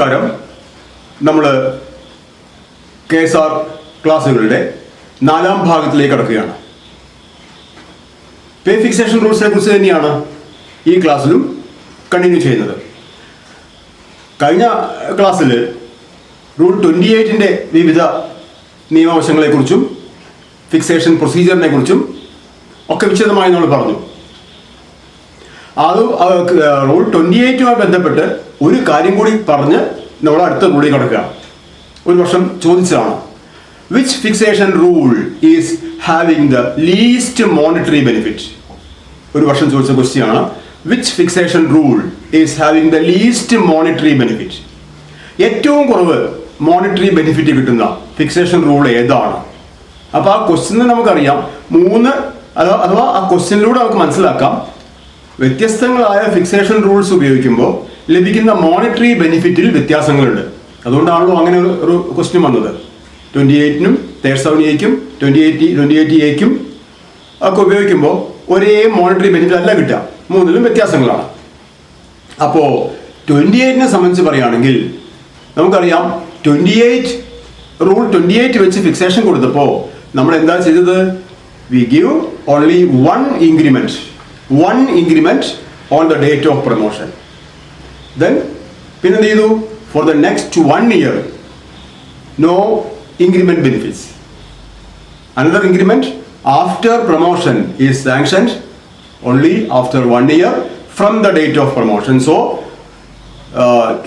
നമസ്കാരം. നമ്മൾ KSR ക്ലാസ്സുകളുടെ 4ാം ഭാഗത്തിലേക്ക് കടക്കുകയാണ്. പേ ഫിക്സേഷൻ റൂൾസിനെ കുറിച്ച് തന്നെയാണ് ഈ ക്ലാസ്സിലും കണ്ടിന്യൂ ചെയ്യുന്നത്. കഴിഞ്ഞ ക്ലാസ്സിൽ റൂൾ 28ൻ്റെ വിവിധ നിയമവശങ്ങളെക്കുറിച്ചും ഫിക്സേഷൻ പ്രൊസീജിയറിനെ കുറിച്ചും ഒക്കെ വിശദമായി നമ്മൾ പറഞ്ഞു. അത് റൂൾ 28മായി ബന്ധപ്പെട്ട് ഒരു കാര്യം കൂടി പറഞ്ഞ് നമ്മൾ അടുത്ത റൂളിൽ കിടക്കുക. ഒരു വർഷം ചോദിച്ചതാണ്, which fixation rule is having the least monetary benefit. ഒരു വർഷം ചോദിച്ച ക്വസ്റ്റ്യൻ ആണ്, which fixation rule is having the least monetary benefit. ഏറ്റവും കുറവ് മോണിറ്ററി ബെനിഫിറ്റ് കിട്ടുന്ന ഫിക്സേഷൻ റൂൾ ഏതാണ്? അപ്പോൾ ആ ക്വസ്റ്റ്യന് നമുക്കറിയാം, അഥവാ ആ ക്വസ്റ്റ്യനിലൂടെ നമുക്ക് മനസ്സിലാക്കാം, വ്യത്യസ്തങ്ങളായ ഫിക്സേഷൻ റൂൾസ് ഉപയോഗിക്കുമ്പോൾ ലഭിക്കുന്ന മോണിറ്ററി ബെനിഫിറ്റിൽ വ്യത്യാസങ്ങളുണ്ട്. അതുകൊണ്ടാണല്ലോ അങ്ങനെ ഒരു ക്വസ്റ്റ്യൻ വന്നത്. 28നും 37A-ക്കും 28A-ക്കും ഒക്കെ ഉപയോഗിക്കുമ്പോൾ ഒരേ മോണിറ്ററി ബെനിഫിറ്റ് അല്ല കിട്ടുക, മൂന്നിലും വ്യത്യാസങ്ങളാണ്. അപ്പോൾ 28നെ സംബന്ധിച്ച് പറയുകയാണെങ്കിൽ നമുക്കറിയാം, റൂൾ 28 വെച്ച് ഫിക്സേഷൻ കൊടുത്തപ്പോൾ നമ്മൾ എന്താ ചെയ്തത്? We give only one increment on the date of promotion. Then പിന്നെ എന്ത് ചെയ്തു? For the next 1 year no increment benefits. Another increment after promotion is sanctioned only after 1 year from the date of promotion. So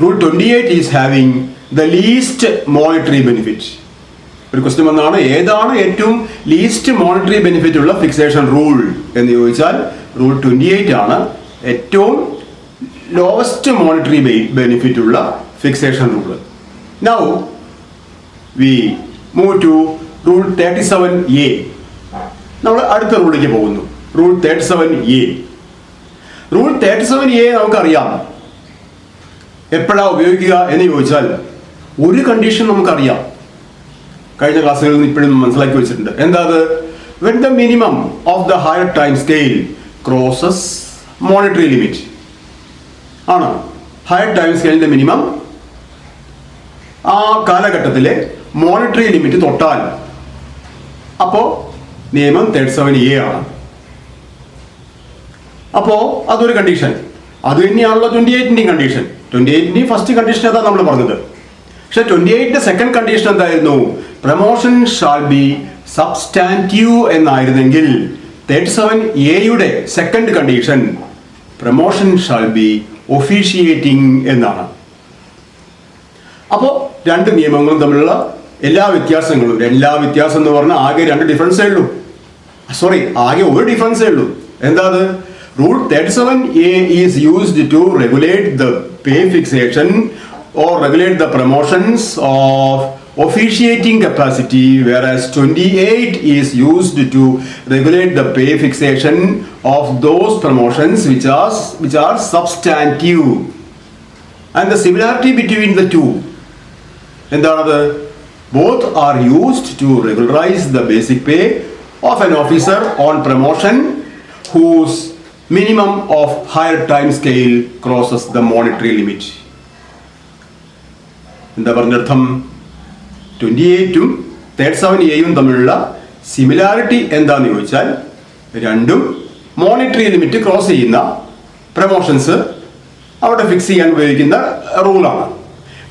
rule 28 is having the least monetary benefit. ഒരു question വന്നതാണ്, ഏതാണ് ഏറ്റവും least monetary benefit ഉള്ള fixation rule എന്ന് ചോദിച്ചാൽ rule 28 ആണ് ഏറ്റവും lowest monetary benefit ഉള്ള fixation rule. Now we move to rule 37A. നമ്മൾ അടുത്ത റൂളിലേക്ക് പോകുന്നു. Rule 37A. റൂൾ 37A നമുക്കറിയാം എപ്പോഴാണ് ഉപയോഗിക്കുക എന്ന് ചോദിച്ചാൽ, ഒരു കണ്ടീഷൻ നമുക്കറിയാം, കഴിഞ്ഞ ക്ലാസ്സുകളിൽ നിന്ന് ഇപ്പോഴും മനസ്സിലാക്കി വെച്ചിട്ടുണ്ട്. എന്താ അത്? When the minimum of the higher time scale crosses monetary limit ആണ്. ഹയർ ടൈം സ്കെയിലിന്റെ മിനിമം ആ കാലഘട്ടത്തിലെ മോണിറ്ററി ലിമിറ്റ് തൊട്ടാൽ അപ്പോൾ നിയമം 37A ആണ്. അപ്പോൾ അതൊരു കണ്ടീഷൻ. അത് തന്നെയാണല്ലോ 28ൻ്റെയും കണ്ടീഷൻ. 28ൻ്റെയും ഫസ്റ്റ് കണ്ടീഷൻ ഏതാ നമ്മൾ പറഞ്ഞത്. പക്ഷെ 28ന്റെ സെക്കൻഡ് കണ്ടീഷൻ എന്തായിരുന്നു? പ്രൊമോഷൻ ഷാൾ ബി സബ്സ്റ്റാൻറ്റീവ് എന്നായിരുന്നെങ്കിൽ 37A-യുടെ second condition promotion shall be officiating എന്നാണ്. അപ്പോൾ രണ്ട് നിയമങ്ങളും തമ്മിലുള്ള എല്ലാ വ്യത്യാസം എന്ന് പറഞ്ഞാൽ ആകെ രണ്ട് ഡിഫറൻസേ ഉള്ളൂ. ആകെ ഒരു ഡിഫറൻസേ ഉള്ളൂ. എന്താ അത്? Rule 37A is used to regulate the pay fixation or regulate the promotions of officiating capacity, whereas 28 is used to regulate the pay fixation of those promotions which are substantive. And the similarity between the two, endanathu? Both are used to regularize the basic pay of an officer on promotion whose minimum of higher time scale crosses the monetary limit. എന്താ പറഞ്ഞർത്ഥം? 28ഉം 37A-യും തമ്മിലുള്ള similarity എന്താന്ന് ചോദിച്ചാൽ, രണ്ടും monetary limit cross ചെയ്യുന്ന promotions അവിടെ fix ചെയ്യാൻ ഉപയോഗിക്കുന്ന റൂളാണ്.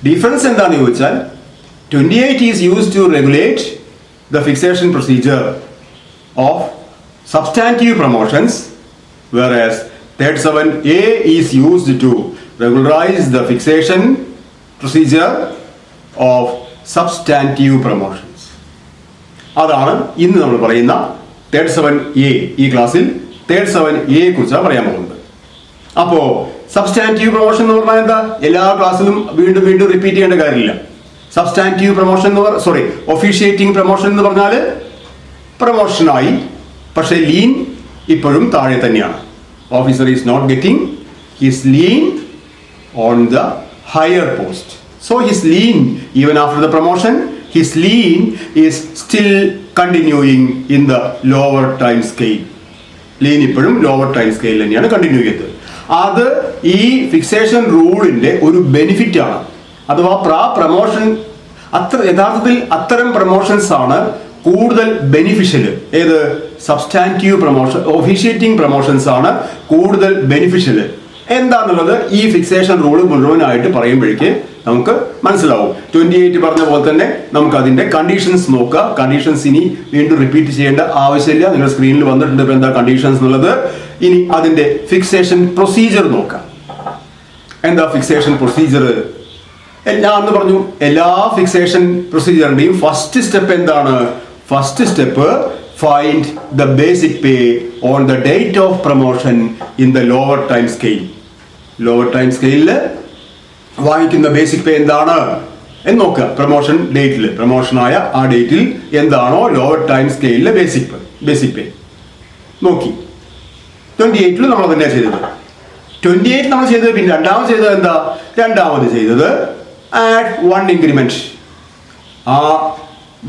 ഡിഫറൻസ് എന്താന്ന് ചോദിച്ചാൽ, 28 is used to regulate the fixation procedure of substantive promotions, whereas 37A is used to regularise the fixation procedure of substantive promotions. അതാണ് ഇന്ന് നമ്മൾ പറയുന്ന 37A. ഈ ക്ലാസ്സിൽ 37A കുറിച്ചാണ് പറയാൻ പോകുന്നത്. അപ്പോൾ സബ്സ്റ്റാൻറ്റീവ് പ്രൊമോഷൻ എന്ന് പറഞ്ഞാൽ എന്താ? എല്ലാ ക്ലാസ്സിലും വീണ്ടും റിപ്പീറ്റ് ചെയ്യേണ്ട കാര്യമില്ല. സബ്സ്റ്റാൻറ്റീവ് പ്രൊമോഷൻ ഒഫീഷിയേറ്റിംഗ് പ്രൊമോഷൻ എന്ന് പറഞ്ഞാൽ പ്രൊമോഷനായി, പക്ഷേ ലീൻ ഇപ്പോഴും താഴെ തന്നെയാണ്. Officer is not getting his lien on the higher post. So his lien, even after the promotion, his lien is still continuing in the lower time scale. Lien ഇപ്പോഴും lower time scale തന്നെയാണ് continue ചെയ്തത്. അത് ഈ fixation റൂളിന്റെ ഒരു benefit ആണ്. അഥവാ promotion യഥാർത്ഥത്തിൽ അത്തരം പ്രമോഷൻസ് ആണ് കൂടുതൽ ബെനിഫിഷ്യൽ. ഏത്? സബ്സ്റ്റാൻറ്റീവ് പ്രമോഷൻ, ഒഫീഷ്യേറ്റിംഗ് പ്രമോഷൻസ് ആണ് കൂടുതൽ ബെനിഫിഷ്യൽ. എന്താന്നുള്ളത് ഈ ഫിക്സേഷൻ റൂൾ മുഴുവനായിട്ട് പറയുമ്പോഴേക്ക് നമുക്ക് മനസ്സിലാവും. 28 പറഞ്ഞ പോലെ തന്നെ നമുക്ക് അതിന്റെ കണ്ടീഷൻസ് നോക്കുക. കണ്ടീഷൻസ് ഇനി വീണ്ടും റിപ്പീറ്റ് ചെയ്യേണ്ട ആവശ്യമില്ല. നിങ്ങൾ സ്ക്രീനിൽ വന്നിട്ടുണ്ട് ഇപ്പൊ എന്താ കണ്ടീഷൻസ് എന്നുള്ളത്. ഇനി അതിന്റെ ഫിക്സേഷൻ പ്രൊസീജിയർ നോക്കാം. എന്താ ഫിക്സേഷൻ പ്രൊസീജിയർ? ഞാൻ അന്ന് പറഞ്ഞു എല്ലാ ഫിക്സേഷൻ പ്രൊസീജിയറിന്റെയും ഫസ്റ്റ് സ്റ്റെപ്പ് എന്താണ്? First step find the basic pay on the date of promotion in the lower time scale. Lower time സ്കെയിലിൽ വാങ്ങിക്കുന്ന ബേസിക് പേ എന്താണ് എന്ന് നോക്കുക. പ്രൊമോഷൻ ഡേറ്റിൽ, പ്രൊമോഷനായ ആ ഡേറ്റിൽ എന്താണോ ലോവർ ടൈം സ്കെയിലിലെ ബേസിക് പേ നോക്കി. 28 നമ്മൾ തന്നെയാണ് ചെയ്തത്. 28 നമ്മൾ ചെയ്തത്. പിന്നെ രണ്ടാമത് ചെയ്തത് എന്താ? രണ്ടാമത് ചെയ്തത് ആഡ് 1 ഇൻക്രിമെന്റ്. ആ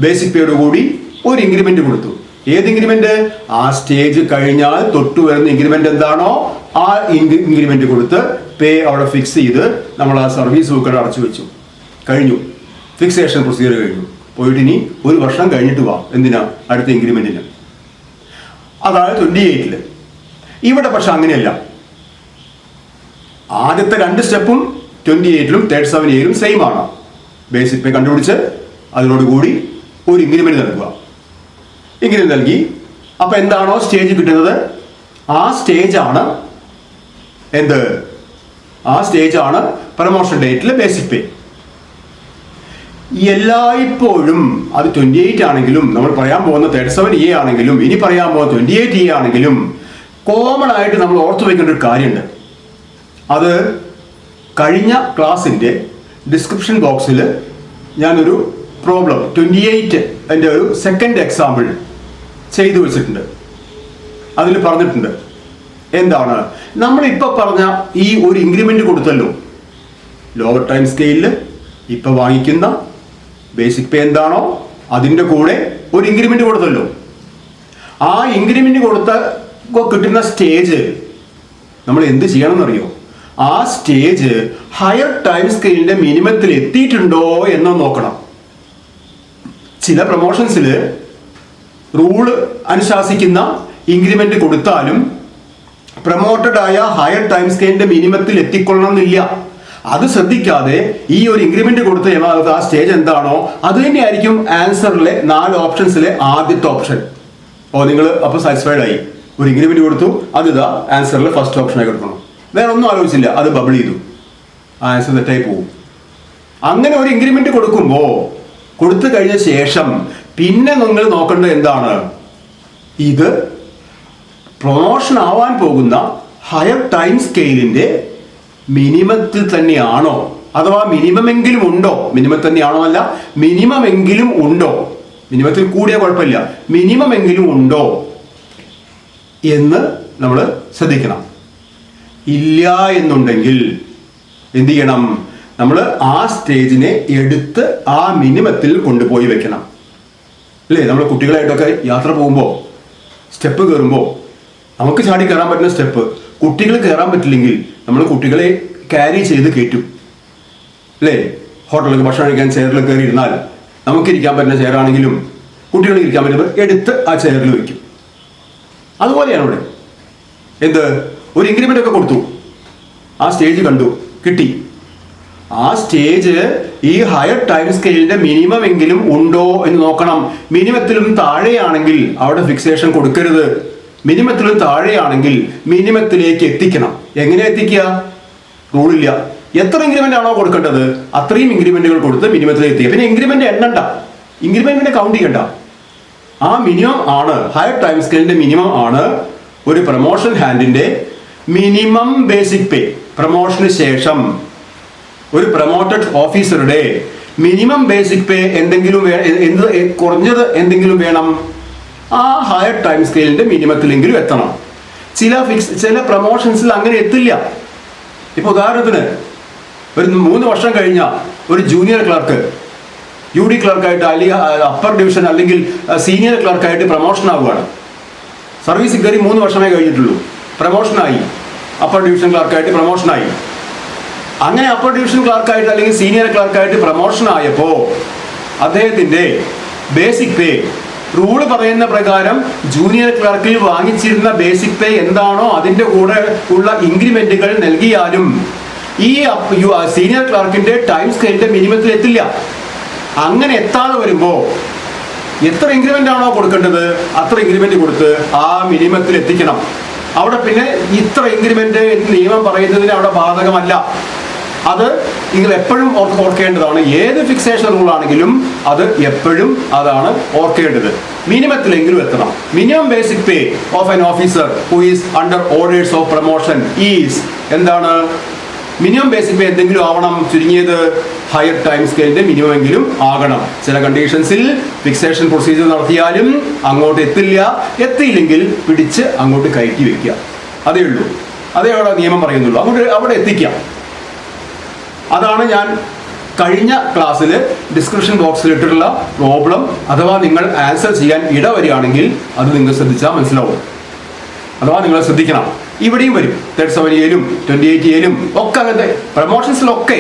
ബേസിക് പേയോട് കൂടി ഒരു ഇൻക്രിമെന്റ് കൊടുത്തു. ഏത് ഇൻക്രിമെന്റ്? ആ സ്റ്റേജ് കഴിഞ്ഞാൽ തൊട്ടു വരുന്ന ഇൻക്രിമെന്റ് എന്താണോ ആ ഇൻക്രിമെന്റ് കൊടുത്ത് പേ അവിടെ ഫിക്സ് ചെയ്ത് നമ്മൾ ആ സർവീസ് ബുക്ക് അടച്ചു വെച്ചു. കഴിഞ്ഞു. ഫിക്സേഷൻ പ്രൊസീജിയർ കഴിഞ്ഞു. പോയിട്ട് ഇനി ഒരു വർഷം കഴിഞ്ഞിട്ട് വാ. എന്തിനാ? അടുത്ത ഇൻക്രിമെന്റിന്. അതാണ് 28. ഇവിടെ പക്ഷെ അങ്ങനെയല്ല. ആദ്യത്തെ 2 സ്റ്റെപ്പും 28-ലും 37-ലും സെയിം ആണ്. ബേസിക് പേ കണ്ടുപിടിച്ച് അതിനോടുകൂടി ഒരു ഇൻക്രിമെന്റ് നൽകുക. ഇൻക്രിമെന്റ് നൽകി അപ്പൊ എന്താണോ സ്റ്റേജ് കിട്ടുന്നത് ആ സ്റ്റേജാണ് എന്ത്? ആ സ്റ്റേജാണ് പ്രൊമോഷൻ ഡേറ്റിലെ ബേസിക് പേ. എല്ലായ്പ്പോഴും അത് 28 ആണെങ്കിലും നമ്മൾ പറയാൻ പോകുന്ന 37A ആണെങ്കിലും ഇനി പറയാൻ പോകുന്ന 28A ആണെങ്കിലും കോമൺ ആയിട്ട് നമ്മൾ ഓർത്തു വയ്ക്കേണ്ട ഒരു കാര്യമുണ്ട്. അത് കഴിഞ്ഞ ക്ലാസ്സിൻ്റെ ഡിസ്ക്രിപ്ഷൻ ബോക്സിൽ ഞാനൊരു പ്രോബ്ലം 28 അതിൻ്റെ ഒരു സെക്കൻഡ് എക്സാമ്പിൾ ചെയ്തു വെച്ചിട്ടുണ്ട്. അതിൽ പറഞ്ഞിട്ടുണ്ട് എന്താണ് നമ്മളിപ്പോൾ പറഞ്ഞ ഈ ഒരു ഇൻക്രിമെന്റ് കൊടുത്തല്ലോ. ലോവർ ടൈം സ്കെയിലിൽ ഇപ്പം വാങ്ങിക്കുന്ന ബേസിക് പേ എന്താണോ അതിൻ്റെ കൂടെ ഒരു ഇൻക്രിമെന്റ് കൊടുത്തല്ലോ. ആ ഇൻക്രിമെന്റ് കൊടുത്ത കിട്ടുന്ന സ്റ്റേജ് നമ്മൾ എന്ത് ചെയ്യണമെന്നറിയോ? ആ സ്റ്റേജ് ഹയർ ടൈം സ്കെയിലിന്റെ മിനിമത്തിൽ എത്തിയിട്ടുണ്ടോ എന്ന് നോക്കണം. ചില പ്രൊമോഷൻസിൽ റൂള് അനുശാസിക്കുന്ന ഇൻക്രിമെന്റ് കൊടുത്താലും പ്രൊമോട്ടഡ് ആയ ഹയർ ടൈം സ്കെയിലിന്റെ മിനിമത്തിൽ എത്തിക്കൊള്ളണമെന്നില്ല. അത് ശ്രദ്ധിക്കാതെ ഈ ഒരു ഇൻക്രിമെന്റ് കൊടുത്ത ആ സ്റ്റേജ് എന്താണോ അത് തന്നെയായിരിക്കും ആൻസറിലെ 4 ഓപ്ഷൻസിലെ ആദ്യത്തെ ഓപ്ഷൻ. നിങ്ങൾ അപ്പോൾ സാറ്റിസ്ഫൈഡ് ആയി. ഒരു ഇൻക്രിമെന്റ് കൊടുത്തു, അതിതാ ആൻസറിൽ ഫസ്റ്റ് ഓപ്ഷനായി കൊടുക്കണം. വേറെ ഒന്നും ആലോചിച്ചില്ല, അത് ബബിൾ ചെയ്തു, ആൻസർ തെറ്റായി പോകും. അങ്ങനെ ഒരു ഇൻക്രിമെന്റ് കൊടുത്തു കഴിഞ്ഞ ശേഷം പിന്നെ നിങ്ങൾ നോക്കേണ്ടത് എന്താണ്? ഇത് പ്രൊമോഷൻ ആവാൻ പോകുന്ന ഹയർ ടൈം സ്കെയിലിന്റെ മിനിമത്തിൽ തന്നെയാണോ, അഥവാ മിനിമം എങ്കിലും ഉണ്ടോ? മിനിമം തന്നെയാണോ അല്ല, മിനിമം എങ്കിലും ഉണ്ടോ? മിനിമത്തിൽ കൂടിയ കുഴപ്പമില്ല, മിനിമം എങ്കിലും ഉണ്ടോ എന്ന് നമ്മൾ ശ്രദ്ധിക്കണം. ഇല്ല എന്നുണ്ടെങ്കിൽ എന്ത് ചെയ്യണം? നമ്മൾ ആ സ്റ്റേജിനെ എടുത്ത് ആ മിനിമത്തിൽ കൊണ്ടുപോയി വെക്കണം. അല്ലേ? നമ്മൾ കുട്ടികളായിട്ടൊക്കെ യാത്ര പോകുമ്പോൾ സ്റ്റെപ്പ് കയറുമ്പോൾ നമുക്ക് ചാടി കയറാൻ പറ്റുന്ന സ്റ്റെപ്പ് കുട്ടികൾ കയറാൻ പറ്റില്ലെങ്കിൽ നമ്മൾ കുട്ടികളെ ക്യാരി ചെയ്ത് കയറ്റും. അല്ലേ? ഹോട്ടലിൽ ഭക്ഷണം കഴിക്കാൻ ചെയറിൽ കയറി ഇരുന്നാൽ നമുക്കിരിക്കാൻ പറ്റുന്ന ചെയറാണെങ്കിലും കുട്ടികൾ ഇരിക്കാൻ പറ്റുമ്പോൾ എടുത്ത് ആ ചെയറിൽ വയ്ക്കും. അതുപോലെയാണ് ഇവിടെ. എന്ത്? ഒരു ഇൻക്രിമെന്റ് ഒക്കെ കൊടുത്തു, ആ സ്റ്റേജ് കണ്ടു, കിട്ടി. ആ സ്റ്റേജ് ഈ ഹയർ ടൈം സ്കെയിലിന്റെ മിനിമം എങ്കിലും ഉണ്ടോ എന്ന് നോക്കണം. മിനിമത്തിലും താഴെയാണെങ്കിൽ അവിടെ ഫിക്സേഷൻ കൊടുക്കരുത്. മിനിമത്തിലും താഴെയാണെങ്കിൽ മിനിമത്തിലേക്ക് എത്തിക്കണം. എങ്ങനെ എത്തിക്കുക? റൂളില്ല. എത്ര ഇൻക്രിമെന്റ് ആണോ കൊടുക്കേണ്ടത് അത്രയും ഇൻക്രിമെന്റുകൾ കൊടുത്ത് മിനിമത്തിലേക്ക് എത്തിക്കുക. പിന്നെ ഇൻക്രിമെന്റ് എണ്ണണ്ട, ഇൻക്രിമെന്റിനെ കൗണ്ട് ചെയ്യണ്ട. ആ മിനിമം ആണ്, ഹയർ ടൈം സ്കെയിലിന്റെ മിനിമം ആണ് ഒരു പ്രൊമോഷൻ ഹാൻഡിന്റെ മിനിമം ബേസിക് പേ. പ്രൊമോഷന് ശേഷം ഒരു പ്രൊമോട്ടഡ് ഓഫീസറുടെ മിനിമം ബേസിക് പേ എന്തെങ്കിലും കുറഞ്ഞത് എന്തെങ്കിലും വേണം. ആ ഹയർ ടൈം സ്കെയിലിന്റെ മിനിമത്തിലെങ്കിലും എത്തണം. ചില പ്രൊമോഷൻസിൽ അങ്ങനെ എത്തില്ല. ഇപ്പൊ ഉദാഹരണത്തിന് ഒരു 3 വർഷം കഴിഞ്ഞ ഒരു ജൂനിയർ ക്ലർക്ക് UD ക്ലർക്കായിട്ട് അല്ലെങ്കിൽ അപ്പർ ഡിവിഷൻ അല്ലെങ്കിൽ സീനിയർ ക്ലർക്കായിട്ട് പ്രൊമോഷൻ ആവുകയാണ്. സർവീസ് കയറി 3 വർഷമേ കഴിഞ്ഞിട്ടുള്ളൂ, പ്രൊമോഷനായി, അപ്പർ ഡിവിഷൻ ക്ലർക്കായിട്ട് പ്രൊമോഷനായി. അങ്ങനെ അപ്പർ ഡിവിഷൻ ക്ലാർക്കായിട്ട് അല്ലെങ്കിൽ സീനിയർ ക്ലാർക്കായിട്ട് പ്രൊമോഷൻ ആയപ്പോൾ അദ്ദേഹത്തിൻ്റെ ബേസിക് പേ റൂള് പറയുന്ന പ്രകാരം ജൂനിയർ ക്ലർക്കിൽ വാങ്ങിച്ചിരുന്ന ബേസിക് പേ എന്താണോ അതിൻ്റെ കൂടെ ഉള്ള ഇൻക്രിമെൻറ്റുകൾ നൽകിയാലും ഈ സീനിയർ ക്ലർക്കിൻ്റെ ടൈം സ്കെയിലിൻ്റെ മിനിമത്തിൽ എത്തില്ല. അങ്ങനെ എത്താതെ വരുമ്പോൾ എത്ര ഇൻക്രിമെൻ്റ് ആണോ കൊടുക്കേണ്ടത് അത്ര ഇൻക്രിമെൻ്റ് കൊടുത്ത് ആ മിനിമത്തിൽ എത്തിക്കണം. അവിടെ പിന്നെ ഇത്ര ഇൻക്രിമെൻ്റ് എന്ന് നിയമം പറയുന്നതിന് അവിടെ ബാധകമല്ല. അത് നിങ്ങൾ എപ്പോഴും ഓർക്കേണ്ടതാണ്. ഏത് ഫിക്സേഷൻ റൂൾ ആണെങ്കിലും അത് എപ്പോഴും അതാണ് ഓർക്കേണ്ടത്. മിനിമത്തിലെങ്കിലും എത്തണം. Minimum basic pay of an officer who is under orders of promotion is എന്താണ്? മിനിമം ബേസിക് പേ എന്തെങ്കിലും ആവണം, ചുരുങ്ങിയത് ഹയർ ടൈം സ്കെയിലിന്റെ മിനിമം എങ്കിലും ആകണം. ചില കണ്ടീഷൻസിൽ ഫിക്സേഷൻ പ്രൊസീജിയർ നടത്തിയാലും അങ്ങോട്ട് എത്തില്ല, എത്തിയില്ലെങ്കിൽ പിടിച്ച് അങ്ങോട്ട് കയറ്റി വെക്കുക. അതേ ഉള്ളൂ. അതേ അവിടെ നിയമം പറയുന്നുള്ളൂ. അങ്ങോട്ട് അവിടെ എത്തിക്കാം. അതാണ് ഞാൻ കഴിഞ്ഞ ക്ലാസ്സിൽ ഡിസ്ക്രിപ്ഷൻ ബോക്സിൽ ഇട്ടിട്ടുള്ള പ്രോബ്ലം. അഥവാ നിങ്ങൾ ആൻസർ ചെയ്യാൻ ഇടവരികയാണെങ്കിൽ അത് നിങ്ങൾ ശ്രദ്ധിച്ചാൽ മനസ്സിലാവും. അഥവാ നിങ്ങൾ ശ്രദ്ധിക്കണം. ഇവിടെയും വരും 37A-ലും 28A-ലും ഒക്കെ അങ്ങനത്തെ പ്രൊമോഷൻസിലൊക്കെ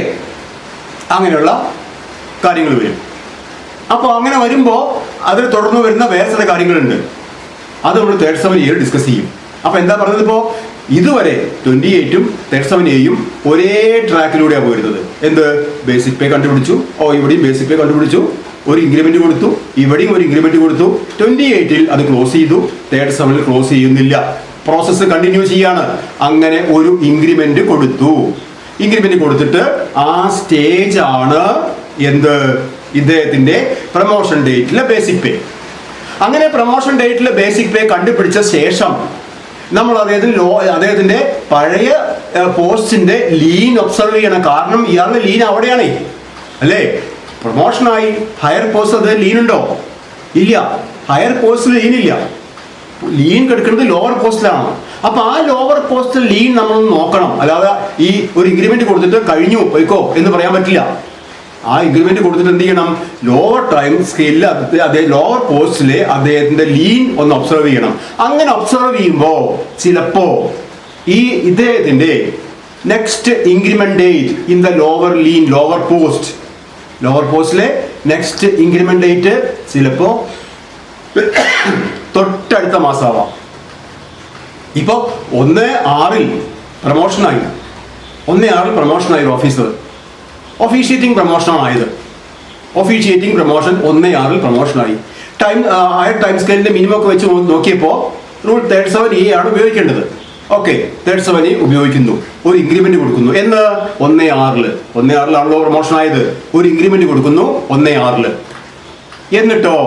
അങ്ങനെയുള്ള കാര്യങ്ങൾ വരും. അപ്പോൾ അങ്ങനെ വരുമ്പോൾ അതിൽ തുടർന്ന് വരുന്ന വേറെ ചില കാര്യങ്ങളുണ്ട്. അത് നമ്മൾ 37A ഡിസ്കസ് ചെയ്യും. അപ്പോൾ എന്താ പറഞ്ഞത്? ഇപ്പോൾ ഇതുവരെ 28ഉം 37Aയും ഒരേ ട്രാക്കിലൂടെയാണ് പോയിരുന്നത്. എന്ത്? ബേസിക് പേ കണ്ടുപിടിച്ചു. ഇവിടെയും ബേസിക് പേ കണ്ടുപിടിച്ചു, ഒരു ഇൻക്രിമെന്റ് കൊടുത്തു, ഇവിടെയും ഒരു ഇൻക്രിമെന്റ് കൊടുത്തു. 28ൽ അത് ക്ലോസ് ചെയ്തു, 37ൽ ക്ലോസ് ചെയ്യുന്നില്ല. പ്രോസസ്സ് കണ്ടിന്യൂ ചെയ്യാണ്. അങ്ങനെ ഒരു ഇൻക്രിമെന്റ് കൊടുത്തു. ഇൻക്രിമെന്റ് കൊടുത്തിട്ട് ആ സ്റ്റേജ് ആണ് എന്ത്? ഇദ്ദേഹത്തിന്റെ പ്രൊമോഷൻ ഡേറ്റിലെ ബേസിക് പേ. അങ്ങനെ പ്രൊമോഷൻ ഡേറ്റിലെ ബേസിക് പേ കണ്ടുപിടിച്ച ശേഷം നമ്മൾ അദ്ദേഹത്തിന്റെ പഴയ പോസ്റ്റിന്റെ ലീൻ ഒബ്സർവ് ചെയ്യണം. കാരണം ഇയാളുടെ ലീൻ അവിടെയാണ് അല്ലേ? പ്രൊമോഷനായി ഹയർ പോസ്റ്റ് അത് ലീൻ ഉണ്ടോ? ഇല്ല. ഹയർ പോസ്റ്റിൽ ലീൻ ഇല്ല. ലീൻ കിടക്കുന്നത് ലോവർ പോസ്റ്റിലാണ്. അപ്പൊ ആ ലോവർ പോസ്റ്റിൽ ലീൻ നമ്മൾ നോക്കണം. അല്ലാതെ ഈ ഒരു ഇൻക്രിമെന്റ് കൊടുത്തിട്ട് കഴിഞ്ഞു പോയിക്കോ എന്ന് പറയാൻ പറ്റില്ല. ആ ഇൻക്രിമെന്റ് കൊടുത്തിട്ട് എന്ത് ചെയ്യണം? ലോവർ ടൈം സ്കെയിലിൽ ലോവർ പോസ്റ്റിലെ അദ്ദേഹത്തിന്റെ ലീൻ ഒന്ന് ഒബ്സർവ് ചെയ്യണം. അങ്ങനെ ഒബ്സർവ് ചെയ്യുമ്പോൾ ചിലപ്പോ ഈ ഇദ്ദേഹത്തിന്റെ next increment date in the lower പോസ്റ്റിലെ നെക്സ്റ്റ് ഇൻക്രിമെന്റ് ഡേറ്റ് ചിലപ്പോ തൊട്ടടുത്ത മാസമാവാം. ഇപ്പോ 1/6 പ്രൊമോഷനായി ഒരു ഓഫീസർ ഒഫീഷ്യേറ്റിംഗ് പ്രൊമോഷനാണ് ആയത്. ഒഫീഷ്യേറ്റിംഗ് പ്രൊമോഷൻ 1/6 പ്രൊമോഷനായി. ഹയർ ടൈം സ്കെയിലിന്റെ മിനിമം ഒക്കെ വെച്ച് നോക്കിയപ്പോൾ റൂൾ 37A ആണ് ഉപയോഗിക്കേണ്ടത്. ഓക്കെ, 37A ഉപയോഗിക്കുന്നു. ഒരു ഇൻക്രിമെന്റ് കൊടുക്കുന്നു. എന്ന് 1/6 പ്രൊമോഷൻ ആയത്. ഒരു ഇൻക്രിമെന്റ് കൊടുക്കുന്നു 1/6. എന്നിട്ടോ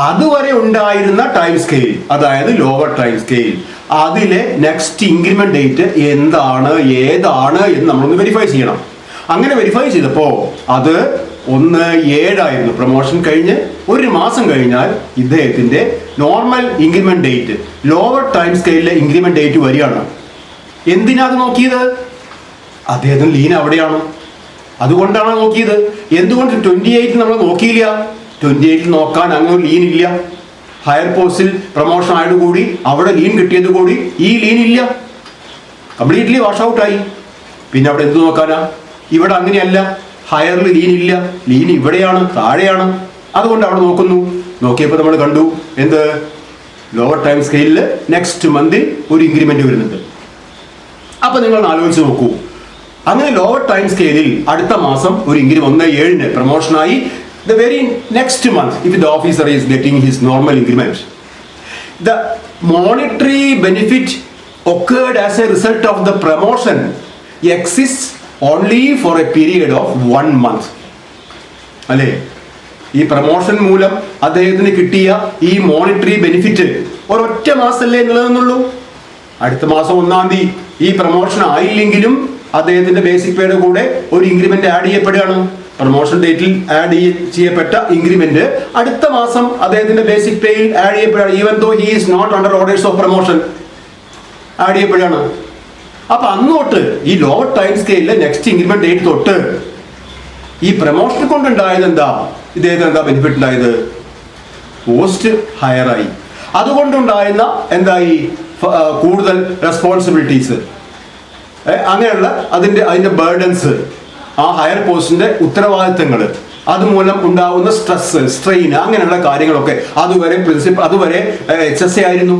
അതുവരെ ഉണ്ടായിരുന്ന ടൈം സ്കെയിൽ, അതായത് ലോവർ ടൈം സ്കെയിൽ, അതിലെ നെക്സ്റ്റ് ഇൻക്രിമെന്റ് ഡേറ്റ് എന്താണ്, ഏതാണ് എന്ന് നമ്മളൊന്ന് വെരിഫൈ ചെയ്യണം. അങ്ങനെ വെരിഫൈ ചെയ്തപ്പോൾ അത് 1/7 ആയിരുന്നു. പ്രൊമോഷൻ കഴിഞ്ഞ് ഒരു മാസം കഴിഞ്ഞാൽ ഇദ്ദേഹത്തിന്റെ normal increment date, lower time സ്കെയിലിലെ ഇൻക്രിമെന്റ് ഡേറ്റ് വരികയാണ്. എന്തിനാ അത് നോക്കിയത്? അദ്ദേഹത്തിന് ലീൻ അവിടെയാണ്, അതുകൊണ്ടാണ് നോക്കിയത്. എന്തുകൊണ്ട് 28 നമ്മൾ നോക്കിയില്ല? 28 നോക്കാൻ അങ്ങനെ ലീൻ ഇല്ല. ഹയർ പോസ്റ്റിൽ പ്രൊമോഷൻ ആയതുകൂടി അവിടെ ലീൻ കിട്ടിയത് കൂടി ഈ ലീൻ ഇല്ല, കംപ്ലീറ്റ്ലി വാഷ് ഔട്ടായി. പിന്നെ അവിടെ എന്ത് നോക്കാനാ? ഇവിടെ അങ്ങനെയല്ല, ഹയറിൽ ലീൻ ഇല്ല, ലീൻ ഇവിടെയാണ്, താഴെയാണ്. അതുകൊണ്ട് അവിടെ നോക്കിയപ്പോൾ നമ്മൾ കണ്ടു എന്ത്? ലോവർ ടൈം സ്കെയിലിൽ നെക്സ്റ്റ് മന്തിൽ ഒരു ഇൻക്രിമെന്റ് വരുന്നുണ്ട്. അപ്പൊ നിങ്ങൾ ആലോചിച്ച് നോക്കൂ. അങ്ങനെ ലോവർ ടൈം സ്കെയിലിൽ അടുത്ത മാസം ഒരു 1/7 പ്രൊമോഷനായി. The very next month, if the officer is getting his normal increment, the monetary benefit occurred as a result of the promotion exists only for a period of 1 month. അല്ലേ? ഈ promotion മൂലം അദ്ദേഹത്തിന് കിട്ടിയ ഈ മോണിറ്ററി ബെനിഫിറ്റ് ഒരൊറ്റ മാസമല്ലേ നിലനിന്നുള്ളൂ. അടുത്ത മാസം 1-ാം തീയതി ഈ പ്രൊമോഷൻ ആയില്ലെങ്കിലും അദ്ദേഹത്തിന്റെ ബേസിക് പേയുടെ കൂടെ ഒരു ഇൻക്രിമെന്റ് ആഡ് ചെയ്യപ്പെടുകയാണ്. പ്രൊമോഷൻ ഡേറ്റിൽ ആഡ് ചെയ്യപ്പെട്ട ഇൻക്രിമെന്റ് അടുത്ത മാസം അദ്ദേഹത്തിന്റെ ബേസിക് പേയിൽ ആഡ് ചെയ്യപ്പെടുകയാണ്. Even though he is not under orders of promotion add ചെയ്യപ്പെടുകയാണ്. അപ്പൊ അങ്ങോട്ട് ഈ ലോവർ ടൈം സ്കെയിലിലെ നെക്സ്റ്റ് ഇൻക്രിമെന്റ് ഡേറ്റ് തൊട്ട് ഈ പ്രൊമോഷൻ കൊണ്ടുണ്ടായത് എന്താ? ഇദ്ദേഹത്തിന് എന്താ ബെനിഫിറ്റ് ഉണ്ടായത്? പോസ്റ്റ് ഹയറായി. അതുകൊണ്ടുണ്ടായിരുന്ന എന്തായി? കൂടുതൽ റെസ്പോൺസിബിലിറ്റീസ്. അങ്ങനെയുള്ള അതിൻ്റെ ബേർഡൻസ്, ആ ഹയർ പോസ്റ്റിൻ്റെ ഉത്തരവാദിത്തങ്ങൾ, അതുമൂലം ഉണ്ടാകുന്ന സ്ട്രെസ്, സ്ട്രെയിൻ, അങ്ങനെയുള്ള കാര്യങ്ങളൊക്കെ അതുവരെ HSA ആയിരുന്നു,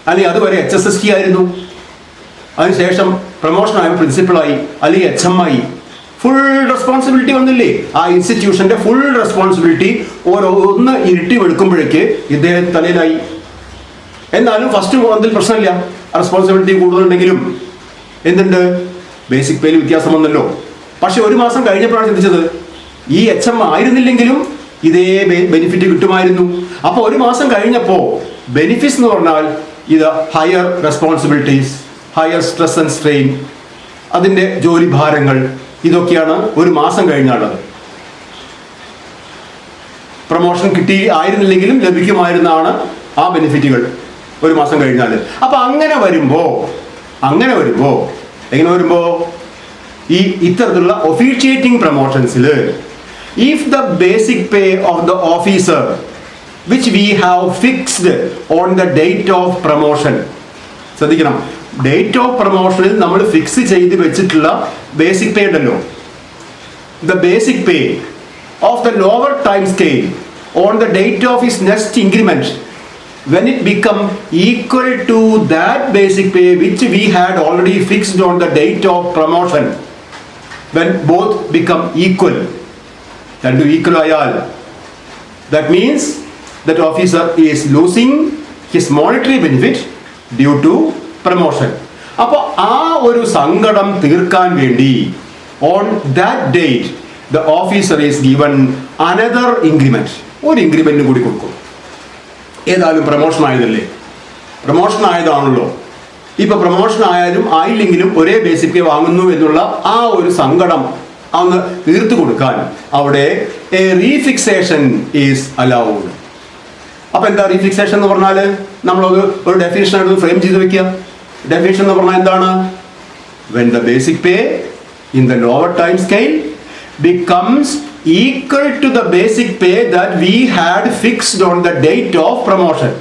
അല്ലെങ്കിൽ അതുവരെ HSST ആയിരുന്നു. അതിനുശേഷം പ്രൊമോഷനായ പ്രിൻസിപ്പളായി അല്ലെങ്കിൽ HM ആയി. ഫുൾ റെസ്പോൺസിബിലിറ്റി വന്നില്ലേ? ആ ഇൻസ്റ്റിറ്റ്യൂഷന്റെ ഫുൾ റെസ്പോൺസിബിലിറ്റി ഒന്ന് ഇരുട്ടി വെടുക്കുമ്പോഴേക്ക് ഇദ്ദേഹം തലയിലായി. എന്നാലും ഫസ്റ്റ് മന്തിൽ പ്രശ്നമില്ല, റെസ്പോൺസിബിലിറ്റി കൂടുതലുണ്ടെങ്കിലും എന്തുണ്ട്, ബേസിക് പേയിൽ വ്യത്യാസം വന്നല്ലോ. പക്ഷെ ഒരു മാസം കഴിഞ്ഞപ്പോഴാണ് ചിന്തിച്ചത് ഈ HM ആയിരുന്നില്ലെങ്കിലും ഇതേ ബെനിഫിറ്റ് കിട്ടുമായിരുന്നു. അപ്പോൾ ഒരു മാസം കഴിഞ്ഞപ്പോൾ ബെനിഫിറ്റ്സ് എന്ന് പറഞ്ഞാൽ ഇത് higher responsibilities, higher stress and strain, അതിൻ്റെ ജോലി ഭാരങ്ങൾ, ഇതൊക്കെയാണ് ഒരു മാസം കഴിഞ്ഞാണത്. പ്രൊമോഷൻ ആയിരുന്നില്ലെങ്കിലും ലഭിക്കുമായിരുന്നാണ് ആ ബെനിഫിറ്റുകൾ ഒരു മാസം കഴിഞ്ഞാൽ. അപ്പൊ അങ്ങനെ വരുമ്പോ ഈ ഇത്തരത്തിലുള്ള ഒഫീഷ്യേറ്റിംഗ് പ്രൊമോഷൻസിൽ if the basic pay of the officer which we have fixed on the date of promotion, ശ്രദ്ധിക്കണം, ഡേറ്റ് ഓഫ് പ്രൊമോഷനിൽ നമ്മൾ ഫിക്സ് ചെയ്ത് വെച്ചിട്ടുള്ള ബേസിക് പേ ഉണ്ടല്ലോ, the basic pay of the lower time scale on the date of his next increment when it become equal to that basic pay which we had already fixed on the date of promotion, when both become equal, and equal ayal, that means that officer is losing his monetary benefit due to promotion. അപ്പോൾ ആ ഒരു സങ്കടം തീർക്കാൻ വേണ്ടി on that date the officer is given another increment, ഒരു increment കൂടി കൊടുക്കും. ഏതായാലും പ്രൊമോഷൻ ആയതല്ലേ, പ്രൊമോഷൻ ആയതാണല്ലോ. ഇപ്പൊ പ്രൊമോഷൻ ആയാലും ആയില്ലെങ്കിലും ഒരേ ബേസിക് പേ വാങ്ങുന്നു എന്നുള്ള ആ ഒരു സങ്കടം അന്ന് തീർത്തു കൊടുക്കാൻ അവിടെ എ റീഫിക്സേഷൻ ഈസ് അലൗഡ്. അപ്പൊ എന്താ റീഫിക്സേഷൻ എന്ന് പറഞ്ഞാൽ? നമ്മളത് ഒരു ഡെഫിനിഷൻ ആയിട്ട് ഫ്രെയിം ചെയ്ത് വെക്കുക. ഡെഫിനിഷൻ എന്ന് പറഞ്ഞാൽ എന്താണ്? when the basic pay in the lower time scale becomes equal to the basic pay that we had fixed on the date of promotion.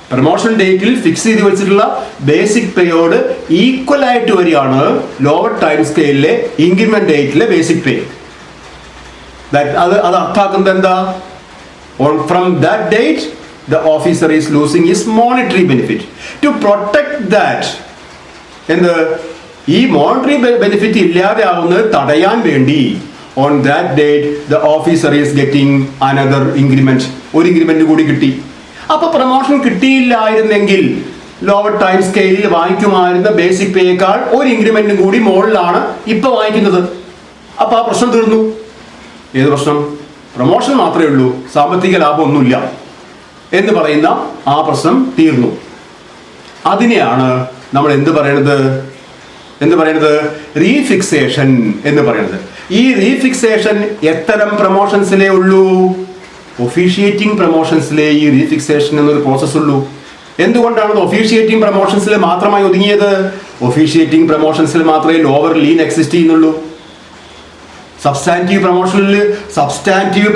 Promotion ഡേറ്റിൽ ഫിക്സ് ചെയ്ത് വെച്ചിട്ടുള്ള ബേസിക് പേയോട് ഈക്വൽ ആയിട്ട് വരികയാണ് ലോവർ ടൈം സ്കെയിലിലെ ഇൻക്രിമെന്റ് ഡേറ്റിലെ basic pay. അത് അർത്ഥാക്കുന്നത് എന്താ? From that date the officer is losing his monetary benefit. To protect that, ഈ മോണിറ്ററി ബെനിഫിറ്റ് ഇല്ലാതെ ആവുന്നത് തടയാൻ വേണ്ടി on that date the officer is getting another increment, ഒരു ഇൻക്രിമെന്റ് കൂടി കിട്ടി. അപ്പൊ പ്രൊമോഷൻ കിട്ടിയില്ലായിരുന്നെങ്കിൽ ലോവർ ടൈം സ്കെയിലിൽ വാങ്ങിക്കുമായിരുന്ന ബേസിക് പേയേക്കാൾ ഒരു ഇൻക്രിമെന്റും കൂടി മുകളിലാണ് ഇപ്പൊ വാങ്ങിക്കുന്നത്. അപ്പൊ ആ പ്രശ്നം തീർന്നു. ഏത് പ്രശ്നം? പ്രൊമോഷൻ മാത്രമേ ഉള്ളൂ, സാമ്പത്തിക ലാഭമൊന്നുമില്ല എന്ന് പറയുന്ന ആ പ്രശ്നം തീർന്നു. അതിനെയാണ് നമ്മൾ എന്ത് പറയുന്നത്? റീഫിക്സേഷൻ എന്ന് പറയുന്നത്. ഈ റീഫിക്സേഷൻ എത്തരം പ്രൊമോഷൻസിലേ ഉള്ളൂ? ഒഫീഷ്യേറ്റിംഗ് പ്രൊമോഷൻസിലെ ഈ റീഫിക്സേഷൻ എന്നൊരു പ്രോസസ് ഉള്ളൂ. എന്തുകൊണ്ടാണ് ഒഫീഷ്യേറ്റിംഗ് പ്രൊമോഷൻസിൽ മാത്രമായി ഒതുങ്ങിയത്? ഒഫീഷ്യേറ്റിംഗ് പ്രൊമോഷൻസിൽ മാത്രമേ ലോവർ ലീൻ എക്സിസ്റ്റ് ചെയ്യുന്നുള്ളൂ. സബ്സ്റ്റാൻറ്റീവ്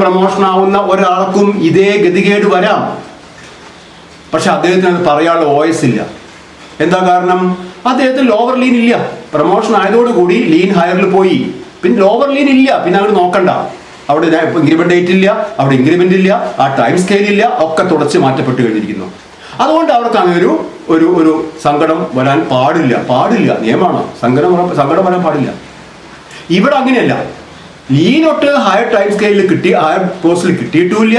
പ്രൊമോഷൻ ആവുന്ന ഒരാൾക്കും ഇതേ ഗതികേട് വരാം. പക്ഷെ അദ്ദേഹത്തിന് അത് പറയാനുള്ള വോയിസ് ഇല്ല. എന്താ കാരണം? അദ്ദേഹത്തിന് ലോവർ ലീൻ ഇല്ല. പ്രൊമോഷൻ ആയതോടുകൂടി ലീൻ ഹയറിൽ പോയി, പിന്നെ ലോവർ ലീൻ ഇല്ല, പിന്നെ അവർ നോക്കണ്ട. അവിടെ ഇൻക്രിമെന്റ് ഡേറ്റ് ഇല്ല, അവിടെ ഇൻക്രിമെന്റ് ഇല്ല, ആ ടൈം സ്കെയിൽ ഇല്ല, ഒക്കെ തുടച്ച് മാറ്റപ്പെട്ട് കഴിഞ്ഞിരിക്കുന്നു. അതുകൊണ്ട് അവർക്ക് അങ്ങനെ ഒരു സങ്കടം വരാൻ പാടില്ല. നിയമമാണ്, സങ്കടം വരാൻ പാടില്ല. ഇവിടെ അങ്ങനെയല്ല. ലീനൊട്ട് ഹയർ ടൈം സ്കെയിലിൽ ഹയർ പോസ്റ്റിൽ കിട്ടിയിട്ടുമില്ല,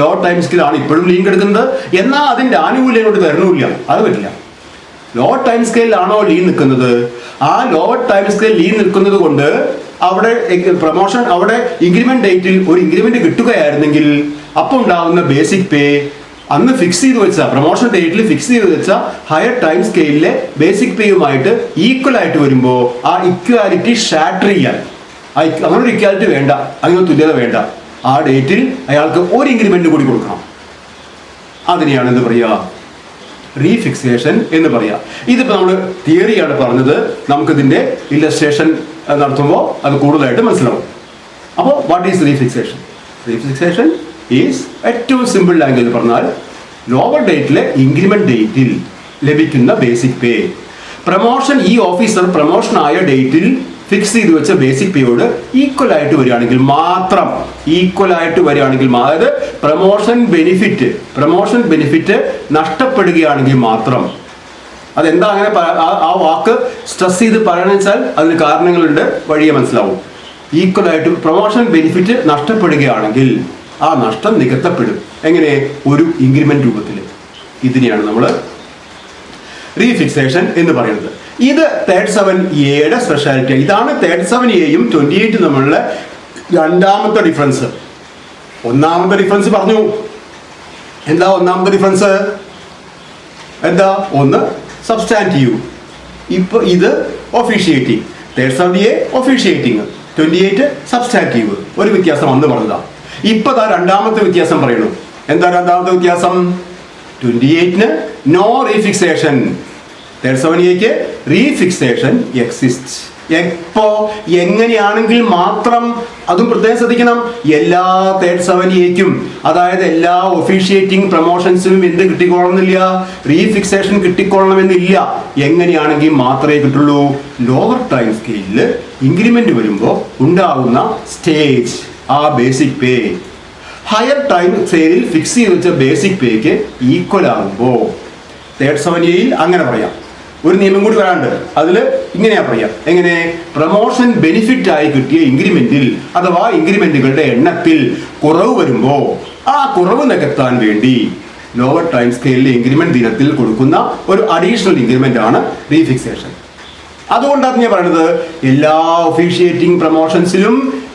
ലോവർ ടൈം സ്കെയിലാണ് ഇപ്പോഴും ലീൻ കിടക്കുന്നത്. എന്നാൽ അതിൻ്റെ ആനുകൂല്യം കൊണ്ട് തരണമില്ല, അത് പറ്റില്ല. ലോവർ ടൈം സ്കെയിലാണോ ലീൻ നിൽക്കുന്നത്, ആ ലോവർ ടൈം സ്കെയിൽ ലീൻ നിൽക്കുന്നത് കൊണ്ട് അവിടെ പ്രൊമോഷൻ, അവിടെ ഇൻക്രിമെന്റ് ഡേറ്റിൽ ഒരു ഇൻക്രിമെന്റ് കിട്ടുകയായിരുന്നെങ്കിൽ അപ്പോൾ ഉണ്ടാകുന്ന ബേസിക് പേ അന്ന് ഫിക്സ് ചെയ്ത് വെച്ച, പ്രൊമോഷൻ ഡേറ്റിൽ ഫിക്സ് ചെയ്ത് വെച്ച ഹയർ ടൈം സ്കെയിലിലെ ബേസിക് പേയുമായിട്ട് ഈക്വൽ ആയിട്ട് വരുമ്പോൾ ആ ഇക്വാലിറ്റി ഷാറ്റർ ചെയ്യാൻ, അങ്ങനെ ഒരു ഇക്വാലിറ്റി വേണ്ട, അങ്ങനെ തുല്യത വേണ്ട. ആ ഡേറ്റിൽ അയാൾക്ക് ഒരു ഇൻക്രിമെന്റ് കൂടി കൊടുക്കണം. അതിനെയാണ് എന്ത് പറയുക? റീഫിക്സേഷൻ എന്ന് പറയുക. ഇതിപ്പോൾ നമ്മൾ തിയറിയാണ് പറഞ്ഞത്. നമുക്കിതിൻ്റെ ഇല്ലസ്ട്രേഷൻ നടത്തുമ്പോൾ അത് കൂടുതലായിട്ട് മനസ്സിലാവും. അപ്പോൾ വാട്ട് ഈസ് റീഫിക്സേഷൻ? റീഫിക്സേഷൻ ഈസ് ഏറ്റവും സിമ്പിൾ ലാംഗ്വേജ് പറഞ്ഞാൽ ലോവർ ഡേറ്റിലെ ഇൻക്രിമെന്റ് ഡേറ്റിൽ ലഭിക്കുന്ന ബേസിക് പേ പ്രൊമോഷൻ ഈ ഓഫീസർ പ്രൊമോഷൻ ആയ ഡേറ്റിൽ ഫിക്സ് ചെയ്ത് വെച്ച ബേസിക് പേയോട് ഈക്വൽ ആയിട്ട് വരികയാണെങ്കിൽ മാത്രം, അതായത് പ്രൊമോഷൻ ബെനിഫിറ്റ് നഷ്ടപ്പെടുകയാണെങ്കിൽ മാത്രം. അതെന്താ അങ്ങനെ ആ വാക്ക് സ്ട്രെസ് ചെയ്ത് പറയണമെന്ന് വെച്ചാൽ അതിന് കാരണങ്ങളുണ്ട്, വഴിയെ മനസ്സിലാവും. ഈക്വൽ ആയിട്ട് പ്രൊമോഷൻ ബെനിഫിറ്റ് നഷ്ടപ്പെടുകയാണെങ്കിൽ ആ നഷ്ടം നികത്തപ്പെടും. എങ്ങനെ? ഒരു ഇൻക്രിമെന്റ് രൂപത്തിൽ. ഇതിനെയാണ് നമ്മൾ റീഫിക്സേഷൻ എന്ന് പറയുന്നത്. ഇത് 37A സ്പെഷ്യാലിറ്റി. ഇതാണ് 37A-യും 28 തമ്മിലുള്ള രണ്ടാമത്തെ ഡിഫറൻസ്. ഒന്നാമത്തെ ഡിഫറൻസ് പറഞ്ഞു. എന്താ ഒന്നാമത്തെ ഡിഫറൻസ്? എന്താ? ഒന്ന് സബ്സ്റ്റാൻറ്റീവ്. ഇപ്പൊ ഇത് ഒഫീഷ്യേറ്റിംഗ്. 37A officiating, 28 substantive. ഒരു വ്യത്യാസം അന്ന് പറഞ്ഞതാ. ഇപ്പൊ രണ്ടാമത്തെ വ്യത്യാസം പറയുന്നു. എന്താ രണ്ടാമത്തെ വ്യത്യാസം? 28-ന് നോ റീഫിക്സേഷൻ, 37A-ക്ക് റീഫിക്സേഷൻ എക്സിസ്റ്റ്. എപ്പോ? എങ്ങനെയാണെങ്കിൽ മാത്രം. അതും പ്രത്യേകം ശ്രദ്ധിക്കണം. എല്ലാ 37A-ക്കും, അതായത് എല്ലാ ഒഫീഷ്യേറ്റിംഗ് പ്രൊമോഷൻസിനും എന്ത് കിട്ടിക്കൊള്ളണമെന്നില്ല, റീഫിക്സേഷൻ കിട്ടിക്കൊള്ളണമെന്നില്ല. എങ്ങനെയാണെങ്കിൽ മാത്രമേ കിട്ടുള്ളൂ. ലോവർ ടൈം സ്കെയിലിൽ ഇൻക്രിമെന്റ് വരുമ്പോൾ ഉണ്ടാകുന്ന സ്റ്റേജ്, ആ ബേസിക് പേ ഹയർ ടൈം സ്കെയിലിൽ ഫിക്സ് ചെയ്ത് വെച്ച ബേസിക് പേക്ക് ഈക്വൽ ആകുമ്പോൾ 37A-യിൽ അങ്ങനെ പറയാം. ഒരു നിയമം കൂടി വരാണ്ട്. അതിൽ ഇങ്ങനെയാ പറയാം. എങ്ങനെ? പ്രൊമോഷൻ ബെനിഫിറ്റ് ആയി കിട്ടിയ ഇൻക്രിമെന്റിൽ അഥവാ ഇൻക്രിമെന്റുകളുടെ എണ്ണത്തിൽ കുറവ് വരുമ്പോൾ ആ കുറവ് നികത്താൻ വേണ്ടി ലോവർ ടൈം സ്കെയിലിലെ ഇൻക്രിമെന്റ് ദിനത്തിൽ കൊടുക്കുന്ന ഒരു അഡീഷണൽ ഇൻക്രിമെന്റ് ആണ് റീഫിക്സേഷൻ. അതുകൊണ്ടാണ് ഞാൻ പറയുന്നത്, എല്ലാ ഒഫീഷ്യേറ്റിംഗ് പ്രൊമോഷൻസിലും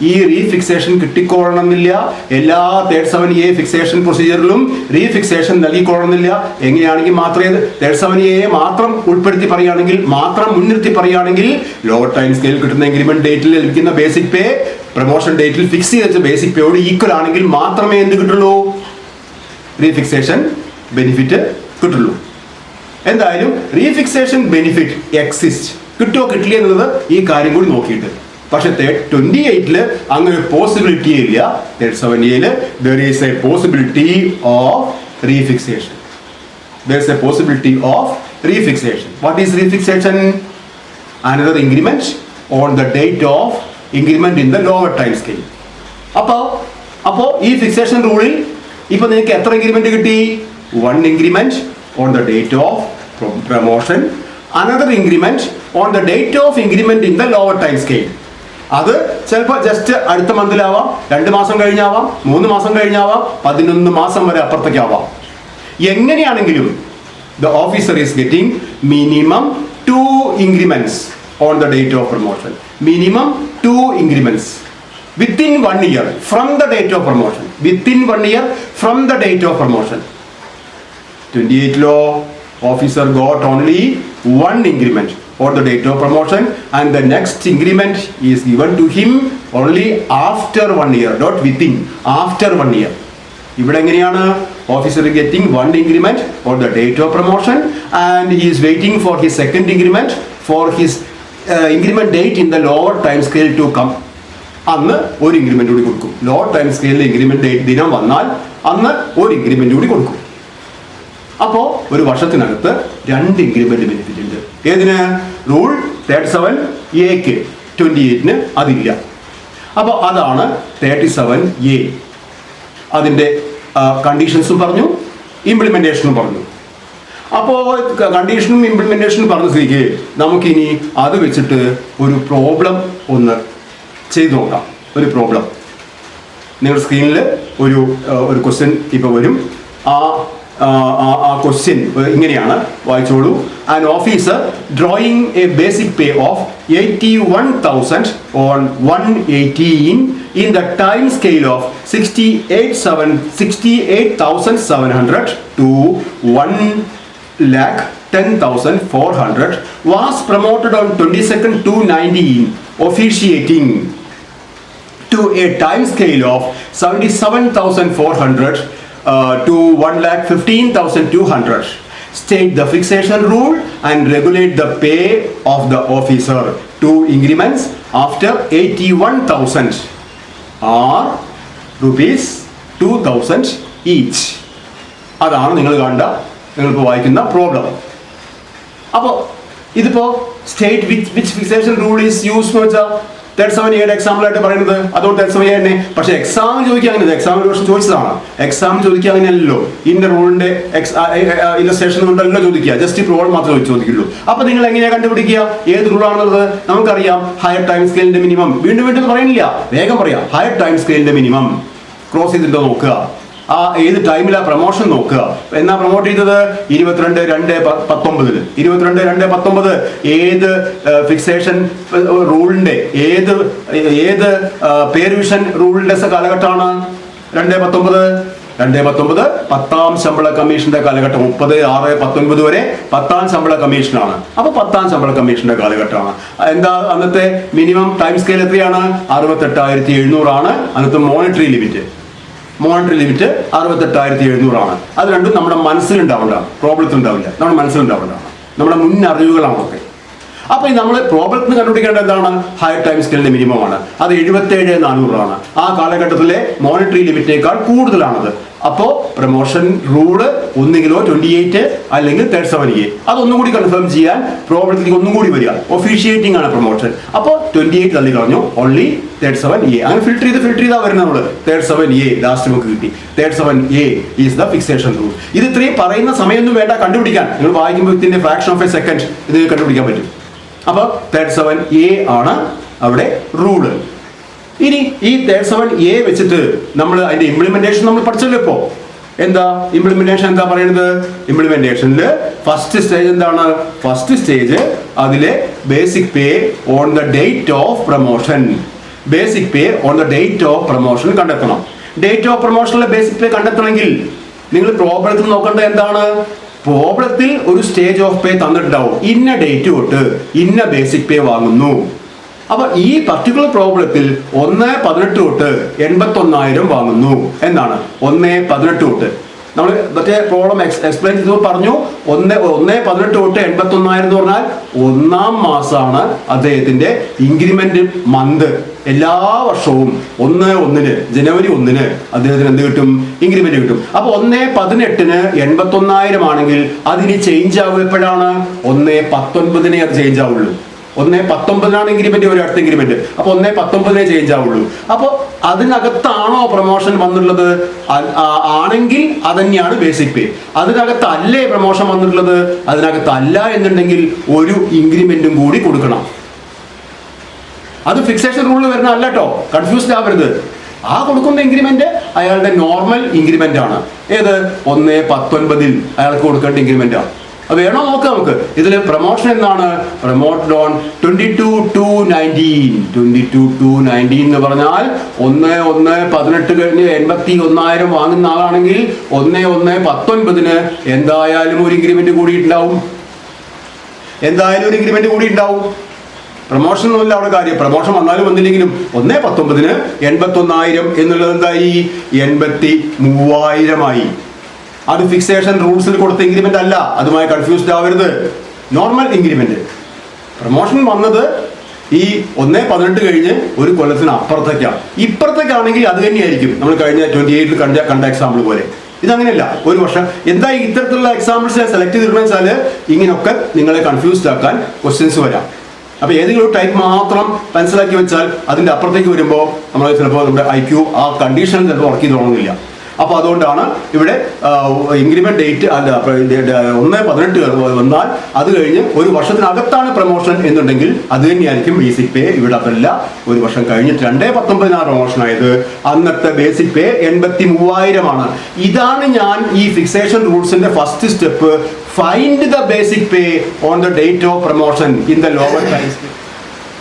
ഈ റീഫിക്സേഷൻ കിട്ടിക്കൊള്ളണമെന്നില്ല. എല്ലാ 37A ഫിക്സേഷൻ പ്രൊസീജിയറിലും റീഫിക്സേഷൻ നൽകിക്കൊള്ളണമെന്നില്ല. എങ്ങനെയാണെങ്കിൽ മാത്രമേ 37A മാത്രം ഉൾപ്പെടുത്തി പറയുകയാണെങ്കിൽ, മാത്രം മുൻനിർത്തി പറയുകയാണെങ്കിൽ, ലോവർ ടൈം സ്കെയിൽ കിട്ടുന്ന ഇൻക്രിമെന്റ് ഡേറ്റിൽ ലഭിക്കുന്ന ബേസിക് പേ പ്രൊമോഷൻ ഡേറ്റിൽ ഫിക്സ് ചെയ്ത ബേസിക് പേയോട് ഈക്വൽ ആണെങ്കിൽ മാത്രമേ എന്ത് കിട്ടുള്ളൂ? റീഫിക്സേഷൻ ബെനിഫിറ്റ് കിട്ടുള്ളൂ. എന്തായാലും റീഫിക്സേഷൻ ബെനിഫിറ്റ് എക്സിസ്റ്റ്. കിട്ടുമോ കിട്ടില്ല എന്നുള്ളത് ഈ കാര്യം കൂടി നോക്കിയിട്ട്. പക്ഷെ 28-ല് അങ്ങനെ ഒരു പോസിബിലിറ്റി ഇല്ല. 37A-യിൽ there is a possibility of refixation. There is a possibility of refixation. What is refixation? Another increment on the date of increment in the lower time scale. അപ്പോ ഈ ഫിക്സേഷൻ റൂളിൽ ഇപ്പൊ നിങ്ങൾക്ക് എത്ര ഇൻക്രിമെന്റ് കിട്ടി? 1 increment on the date of promotion, another increment on the date of increment in the lower time scale. അത് ചിലപ്പോൾ just അടുത്ത മന്തിലാവാം, 2 മാസം കഴിഞ്ഞാവാം, 3 മാസം കഴിഞ്ഞാവാം, 11 മാസം വരെ അപ്പുറത്തേക്കാവാം. എങ്ങനെയാണെങ്കിലും the officer is getting minimum 2 increments on the date of promotion. Minimum 2 increments within 1 year from the date of promotion. Within 1 year from the date of promotion. 28 law officer got only 1 increment on the date of promotion, and the next increment is given to him only after 1 year, not within, after 1 year. ഇവിടെ എങ്ങനെയാണ്? Officer getting 1 increment on the date of promotion and he is waiting for his second increment for his increment date in the lower time scale to come. അന്ന് ഒരു increment കൂടി കൊടുക്കും. Lower time സ്കെയിലിൽ increment date ദിനം വന്നാൽ അന്ന് ഒരു increment കൂടി കൊടുക്കും. അപ്പോൾ ഒരു വർഷത്തിനകത്ത് 2 ഇൻക്രിമെന്റ് ബെനിഫിറ്റ് ഉണ്ട്. ഏതിന്? റൂൾ 37A-ക്ക്. 28-ന് അതില്ല. അപ്പോൾ അതാണ് 37A. അതിൻ്റെ കണ്ടീഷൻസും പറഞ്ഞു, ഇംപ്ലിമെന്റേഷനും പറഞ്ഞു. അപ്പോൾ കണ്ടീഷനും ഇംപ്ലിമെന്റേഷനും പറഞ്ഞ സ്ഥിതിക്ക് നമുക്കിനി അത് വെച്ചിട്ട് ഒരു പ്രോബ്ലം ഒന്ന് ചെയ്തു നോക്കാം. ഒരു പ്രോബ്ലം നിങ്ങളുടെ സ്ക്രീനിൽ ഒരു ക്വസ്റ്റ്യൻ ഇപ്പോൾ വരും. ആ ക്വസ്റ്റ്യൻ ഇങ്ങനെയാണ്, വായിച്ചോളൂ. An officer drawing a basic pay of 81,000 on 118 in the time scale of 68,700 to 1,10,400 was promoted on 22nd to 19 officiating to a time scale of 77,400 to 1,15,200. State the fixation rule and regulate the pay of the officer. 2 increments after 81,000 or rupees 2,000 each. അതാണ് നിങ്ങൾ കണ്ട, നിങ്ങളിപ്പോൾ വായിക്കുന്ന problem. അപ്പോൾ ഇതിപ്പോ state which fixation rule is use എന്ന് വെച്ചാൽ 37A example ആയിട്ട് പറയുന്നത് അതുകൊണ്ട് 37A തന്നെ. പക്ഷെ എക്സാം ചോദിക്കുക അങ്ങനെ, എക്സാം ഒരു വർഷം ചോദിച്ചതാണ്, എക്സാം ചോദിക്കുക അങ്ങനെയല്ലോ. ഇന്ന റൂളിന്റെ ഇല്ലസ്ട്രേഷൻ കൊണ്ടല്ലോ ചോദിക്കുക, ജസ്റ്റ് പ്രോബ്ലം മാത്രമേ ചോദിക്കുള്ളൂ. അപ്പൊ നിങ്ങൾ എങ്ങനെയാ കണ്ടുപിടിക്കുക ഏത് റൂൾ ആണെന്നുള്ളത്? നമുക്കറിയാം ഹയർ ടൈം സ്കെയിലിന്റെ മിനിമം. വീണ്ടും വീണ്ടും പറയുന്നില്ല, വേഗം പറയാം. ഹയർ ടൈം സ്കെയിലിന്റെ മിനിമം ക്രോസ് ചെയ്തിട്ടോ നോക്കുക, ആ ഏത് ടൈമിലാ പ്രൊമോഷൻ നോക്കുക. എന്നാ പ്രൊമോട്ട് ചെയ്തത്? 22/2/19. 22/2/19 ഏത് ഫിക്സേഷൻ റൂളിന്റെ ഏത് പേർവിഷൻ റൂളിന്റെ കാലഘട്ടമാണ്? 2/19. 2/19 10ാം ശമ്പള കമ്മീഷന്റെ കാലഘട്ടം. 30/6/19 വരെ 10ാം ശമ്പള കമ്മീഷനാണ്. അപ്പൊ 10ാം ശമ്പള കമ്മീഷന്റെ കാലഘട്ടമാണ്. എന്താ അന്നത്തെ മിനിമം ടൈം സ്കെയിൽ എത്രയാണ്? 68,700 ആണ് അന്നത്തെ മോണിറ്ററി ലിമിറ്റ്. 68,700 ആണ്. അത് രണ്ടും നമ്മുടെ മനസ്സിലുണ്ടാവേണ്ടതാണ്, പ്രോബ്ലത്തിൽ ഉണ്ടാവില്ല. നമ്മുടെ മനസ്സിലുണ്ടാവേണ്ടതാണ്, നമ്മുടെ മുൻ അറിവുകളാണ് ഒക്കെ. അപ്പൊ നമ്മൾ പ്രോബ്ലത്തിൽ കണ്ടുപിടിക്കേണ്ട എന്താണ്? ഹയർ ടൈം സ്കെയിലിന്റെ മിനിമം ആണ്. അത് 77,400 ആണ്. ആ കാലഘട്ടത്തിലെ മോണിറ്ററി ലിമിറ്റിനേക്കാൾ കൂടുതലാണത്. അപ്പോ പ്രൊമോഷൻ റൂള് ഒന്നുകിലോ 28 അല്ലെങ്കിൽ 37A. അതൊന്നും കൂടി കൺഫേം ചെയ്യാൻ പ്രോബ്ലത്തിലേക്ക് ഒന്നും കൂടി വരിക. ഒഫീഷ്യേറ്റിംഗ് ആണ് പ്രൊമോഷൻ. അപ്പോൾ 28 തള്ളി കളഞ്ഞു, ഓൺലി 37A. അങ്ങനെ ഫിൽട്ടർ ചെയ്താ വരുന്നത് നമ്മള്. 37A ലാസ്റ്റ് നമുക്ക് കിട്ടി. 37A is the fixation rule. ഇത് ഇത്രയും പറയുന്ന സമയമൊന്നും വേണ്ട കണ്ടുപിടിക്കാൻ. നിങ്ങൾ വായിക്കുമ്പോൾ ഇതിന്റെ ഫ്രാക്ഷൻ ഓഫ് എ സെക്കൻഡ് ഇത് കണ്ടുപിടിക്കാൻ പറ്റും. അപ്പൊ 37A ആണ് അവിടെ റൂള്. ഇനി ഈ 37A വെച്ചിട്ട് നമ്മൾ അതിന്റെ ഇംപ്ലിമെന്റേഷൻ നമ്മൾ പഠിച്ചല്ലോ. ഇപ്പോ എന്താ ഇംപ്ലിമെന്റേഷൻ എന്താ പറയുന്നത്? ഇംപ്ലിമെന്റേഷനിൽ ഫസ്റ്റ് സ്റ്റേജ് എന്താണ്? ഫസ്റ്റ് സ്റ്റേജ് അതിലെ basic pay on the date of promotion. Basic pay on the date of promotion കണ്ടെത്തണം. ഡേറ്റ് ഓഫ് പ്രൊമോഷനിലെ ബേസിക് പേ കണ്ടെത്തണമെങ്കിൽ നിങ്ങൾ പ്രോബ്ലത്തിൽ നോക്കേണ്ടത് എന്താണ്? പ്രോബ്ലത്തിൽ ഒരു സ്റ്റേജ് ഓഫ് പേ തന്നിട്ടുണ്ടാവും. ഇന്ന ഡേറ്റ് തൊട്ട് ഇന്ന ബേസിക് പേ വാങ്ങുന്നു. അപ്പൊ ഈ പർട്ടിക്കുലർ പ്രോബ്ലത്തിൽ 1/18 തൊട്ട് 81,000 വാങ്ങുന്നു എന്നാണ്. 1/18 തൊട്ട് നമ്മൾ മറ്റേ പ്രോബ്ലം എക്സ്പ്ലെയിൻ ചെയ്തപ്പോൾ പറഞ്ഞു 1/18 തൊട്ട് 81,000 എന്ന് പറഞ്ഞാൽ 1ാം മാസമാണ് അദ്ദേഹത്തിന്റെ ഇൻക്രിമെന്റ് മന്ത്. എല്ലാ വർഷവും 1/1 ജനുവരി 1 അദ്ദേഹത്തിന് എന്ത് കിട്ടും? ഇൻക്രിമെന്റ് കിട്ടും. അപ്പൊ 1/18 81,000 ആണെങ്കിൽ അതിന് ചേഞ്ച് ആവുക എപ്പോഴാണ്? 1/19 അത് ചേഞ്ച് ആവുള്ളൂ. 1/19 ഇൻക്രിമെന്റ് ഒരു അടുത്ത ഇൻക്രിമെന്റ്. അപ്പൊ 1/19 ചേഞ്ച് ആവുള്ളൂ. അപ്പൊ അതിനകത്താണോ പ്രൊമോഷൻ വന്നിട്ടുള്ളത്? ആണെങ്കിൽ അതന്നെയാണ് ബേസിക് പേ. അതിനകത്തല്ലേ പ്രൊമോഷൻ വന്നിട്ടുള്ളത്? അതിനകത്തല്ല എന്നുണ്ടെങ്കിൽ ഒരു ഇൻക്രിമെന്റും കൂടി കൊടുക്കണം. അത് ഫിക്സേഷൻ റൂളിൽ വരുന്ന അല്ല കേട്ടോ, കൺഫ്യൂസ്ഡ് ആവരുത്. ആ കൊടുക്കുന്ന ഇൻക്രിമെന്റ് അയാളുടെ നോർമൽ ഇൻക്രിമെന്റ് ആണ്. ഏത്? 1/19 അയാൾക്ക് കൊടുക്കേണ്ട ഇൻക്രിമെന്റ് ആണ്. അത് വേണോ നോക്കാം നമുക്ക്. ഇതിൽ പ്രൊമോഷൻ എന്നാണ്? Promoted on 22/2/19. 22/2/19 എന്ന് പറഞ്ഞാൽ 1/1/18 കഴിഞ്ഞ് 81,000 വാങ്ങുന്ന ആളാണെങ്കിൽ 1/1/19 എന്തായാലും ഒരു ഇൻക്രിമെന്റ് കൂടിയിട്ടുണ്ടാവും. പ്രൊമോഷൻ ഒന്നുമില്ല അവിടെ കാര്യം. പ്രൊമോഷൻ വന്നാലും വന്നില്ലെങ്കിലും 1/19 81,000 എന്നുള്ളത് എന്തായി? 83,000 ആയി. അത് ഫിക്സേഷൻ റൂൾസിൽ കൊടുത്ത ഇൻക്രിമെന്റ് അല്ല, അതുമായി കൺഫ്യൂസ്ഡ് ആവരുത്. Normal increment. പ്രൊമോഷൻ വന്നത് ഈ 1/18 കഴിഞ്ഞ് ഒരു കൊല്ലത്തിന് അപ്പുറത്തേക്കാണ്. ഇപ്പുറത്തേക്കാണെങ്കിൽ അത് തന്നെയായിരിക്കും നമ്മൾ കഴിഞ്ഞ 28 കണ്ട എക്സാമ്പിൾ പോലെ. ഇതങ്ങനെയല്ല. ഒരു വർഷം എന്താ ഇത്തരത്തിലുള്ള എക്സാമ്പിൾസ് ഞാൻ സെലക്ട് ചെയ്തിട്ടുണ്ടെന്ന് വെച്ചാൽ ഇങ്ങനെയൊക്കെ നിങ്ങളെ കൺഫ്യൂസ്ഡ് ആക്കാൻ ക്വസ്റ്റ്യൻസ് വരാം. അപ്പൊ ഏതെങ്കിലും ഒരു ടൈപ്പ് മാത്രം മനസ്സിലാക്കി വെച്ചാൽ അതിന്റെ അപ്പുറത്തേക്ക് വരുമ്പോൾ നമ്മൾ ചിലപ്പോൾ നമ്മുടെ IQ ആ കണ്ടീഷനിൽ ചിലപ്പോൾ വർക്ക് ചെയ്ത് തുടങ്ങുന്നില്ല. അപ്പൊ അതുകൊണ്ടാണ് ഇവിടെ ഇൻക്രിമെന്റ് ഡേറ്റ് അല്ല 1/18 വന്നാൽ അത് കഴിഞ്ഞ് ഒരു വർഷത്തിനകത്താണ് പ്രൊമോഷൻ എന്നുണ്ടെങ്കിൽ അത് തന്നെയായിരിക്കും ബേസിക് പേ. ഇവിടെ അതല്ല, ഒരു വർഷം കഴിഞ്ഞിട്ട് 2/19 പ്രൊമോഷൻ ആയത്. അന്നത്തെ ബേസിക് പേ 83,000 ആണ്. ഇതാണ് ഞാൻ ഈ ഫിക്സേഷൻ റൂൾസിന്റെ first step. Find the basic pay on the date of promotion in the lower time scale.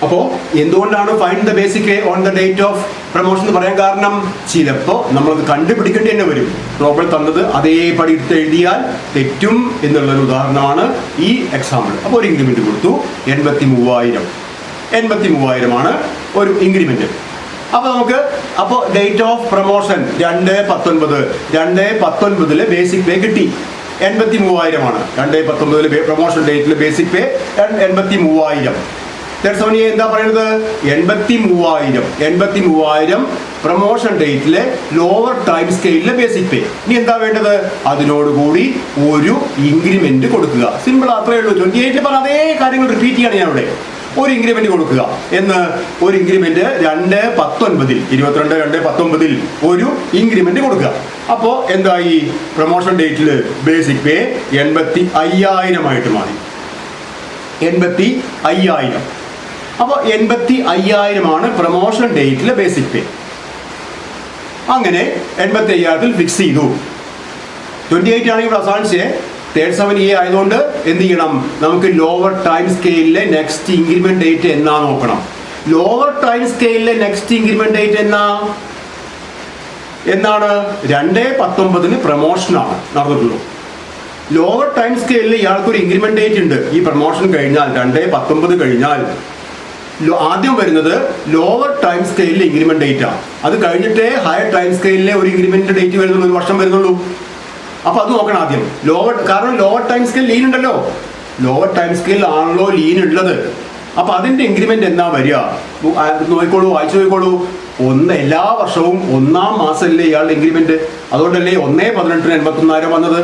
അപ്പോൾ എന്തുകൊണ്ടാണ് find the basic pay on the date of promotion എന്ന് പറയാൻ കാരണം? ചിലപ്പോൾ നമ്മളത് കണ്ടുപിടിക്കേണ്ടി തന്നെ വരും. പ്രോബ്ലം തന്നത് അതേപടി എടുത്ത് എഴുതിയാൽ തെറ്റും എന്നുള്ളൊരു ഉദാഹരണമാണ് ഈ എക്സാമ്പിൾ. അപ്പോൾ ഒരു ഇൻക്രിമെന്റ് കൊടുത്തു 83,000 ആണ് ഒരു ഇൻക്രിമെന്റ്. അപ്പൊ നമുക്ക് date of promotion 2/19 basic pay കിട്ടി. 83,000 ആണ് 2/19 പ്രൊമോഷൻ ഡേറ്റിൽ ബേസിക് പേ 83,000. 37A എന്താ പറയുന്നത്? 83,000 പ്രൊമോഷൻ ഡേറ്റിലെ ലോവർ ടൈം സ്കെയിലിലെ ബേസിക് പേ. ഇനി എന്താ വേണ്ടത്? അതിനോടുകൂടി ഒരു ഇൻക്രിമെന്റ് കൊടുക്കുക. സിമ്പിൾ, അത്രയേ ഉള്ളൂ. 28 പറഞ്ഞ അതേ കാര്യങ്ങൾ റിപ്പീറ്റ് ചെയ്യാണ് ഞാൻ ഇവിടെ. ഒരു ഇൻക്രിമെന്റ് കൊടുക്കുക. എന്ന് ഒരു ഇൻക്രിമെന്റ് 22/19 ഒരു ഇൻക്രിമെന്റ് കൊടുക്കുക. അപ്പോൾ എന്തായി? പ്രൊമോഷൻ ഡേറ്റിൽ ബേസിക് പേ 85,000 മാറി. 85,000. അപ്പോൾ 85,000 പ്രൊമോഷൻ ഡേറ്റിലെ ബേസിക് പേ. അങ്ങനെ 85,000 ഫിക്സ് ചെയ്തു. 28 ആണെങ്കിൽ ഇവിടെ അവസാനിച്ച് 37A ആയതുകൊണ്ട് എന്ത് ചെയ്യണം? നമുക്ക് ലോവർ ടൈം സ്കെയിലിലെ നെക്സ്റ്റ് ഇൻക്രിമെന്റ് ഡേറ്റ് എന്നാ നോക്കണം. ലോവർ ടൈം സ്കെയിലിലെ നെക്സ്റ്റ് ഇൻക്രിമെന്റ് ഡേറ്റ് എന്നാണ്? 2/19 പ്രൊമോഷനാണ് നടന്നിട്ടുള്ളൂ. ലോവർ ടൈം സ്കെയിലിൽ ഇയാൾക്കൊരു ഇൻക്രിമെന്റ് ഡേറ്റ് ഉണ്ട്. ഈ പ്രൊമോഷൻ കഴിഞ്ഞാൽ 2/19 കഴിഞ്ഞാൽ ആദ്യം വരുന്നത് ലോവർ ടൈം സ്കെയിലിലെ ഇൻക്രിമെന്റ് ഡേറ്റാണ്. അത് കഴിഞ്ഞിട്ടേ ഹയർ ടൈം സ്കെയിലിലെ ഒരു ഇൻക്രിമെന്റ് ഡേറ്റ് വരുന്നുള്ളൂ, 1 വർഷം വരുന്നുള്ളൂ. അപ്പൊ അത് നോക്കണം ആദ്യം. കാരണം ലോവർ ടൈം സ്കെയിൽ ലീൻ ഉണ്ടല്ലോ. ലോവർ ടൈം സ്കെയിൽ ആണല്ലോ ലീൻ ഉള്ളത്. അപ്പൊ അതിന്റെ ഇൻക്രിമെന്റ് എന്നാ വരിക? നോക്കിക്കോളൂ, വായിച്ചു നോക്കിക്കോളൂ. എല്ലാ വർഷവും 1-ാം മാസമല്ലേ ഇയാളുടെ ഇൻക്രിമെന്റ്. അതുകൊണ്ടല്ലേ 1/18 81,000 വന്നത്.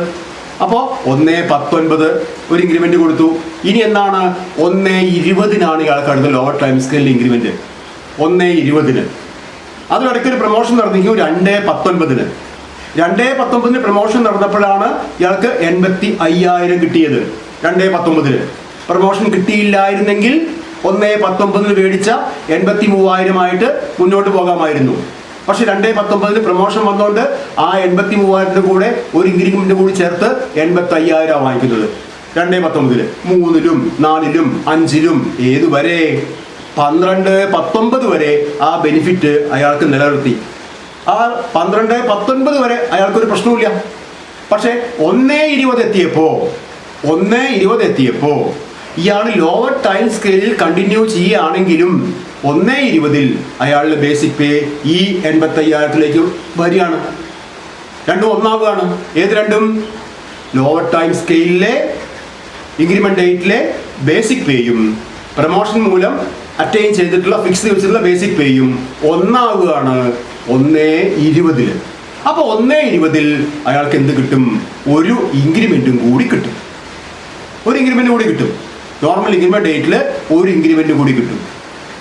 അപ്പോൾ 1/19 ഒരു ഇൻക്രിമെന്റ് കൊടുത്തു. ഇനി എന്താണ്? 1/20 ഇയാൾക്ക് അടുത്ത ലോവർ ടൈം സ്കെയിൽ ഇൻക്രിമെന്റ്. 1/20. അതിനിടയ്ക്ക് ഒരു പ്രൊമോഷൻ നടന്നിരിക്കും 2/19. 2/19 പ്രൊമോഷൻ നടന്നപ്പോഴാണ് ഇയാൾക്ക് 85,000 കിട്ടിയത്. 2/19 പ്രൊമോഷൻ കിട്ടിയില്ലായിരുന്നെങ്കിൽ 1/19 മേടിച്ച 83,000 ആയിട്ട് മുന്നോട്ട് പോകാമായിരുന്നു. പക്ഷെ 2/19 പ്രൊമോഷൻ വന്നുകൊണ്ട് ആ 83,000 കൂടെ ഒരു ഇൻക്രിമെന്റ് കൂടി ചേർത്ത് 85,000 വാങ്ങിക്കുന്നത്. 2/19 3-ലും 4-ലും 5-ലും ഏതുവരെ? 12-19 വരെ ആ ബെനിഫിറ്റ് അയാൾക്ക് നിലനിർത്തി. ആ 12-19 വരെ അയാൾക്കൊരു പ്രശ്നവുമില്ല. പക്ഷെ 1/20 എത്തിയപ്പോ ഇയാൾ ലോവർ ടൈം സ്കെയിലിൽ കണ്ടിന്യൂ ചെയ്യുകയാണെങ്കിലും 1/20 അയാളുടെ ബേസിക് പേ ഈ 85,000 വരികയാണ്. രണ്ടും ഒന്നാവുകയാണ്. ഏത് രണ്ടും? ലോവർ ടൈം സ്കെയിലിലെ ഇൻക്രിമെന്റ് ഡേറ്റിലെ ബേസിക് പേയും പ്രൊമോഷൻ മൂലം അറ്റൈൻ ചെയ്തിട്ടുള്ള ഫിക്സ് വെച്ചിട്ടുള്ള ബേസിക് പേയും ഒന്നാവുകയാണ് 1/20. അപ്പോൾ 1/20 അയാൾക്ക് എന്ത് കിട്ടും? ഒരു ഇൻക്രിമെന്റും കൂടി കിട്ടും. ഒരു ഇൻക്രിമെന്റ് കൂടി കിട്ടും. നോർമൽ ഇൻക്രിമെന്റ് ഡേറ്റിൽ ഒരു ഇൻക്രിമെന്റ് കൂടി കിട്ടും.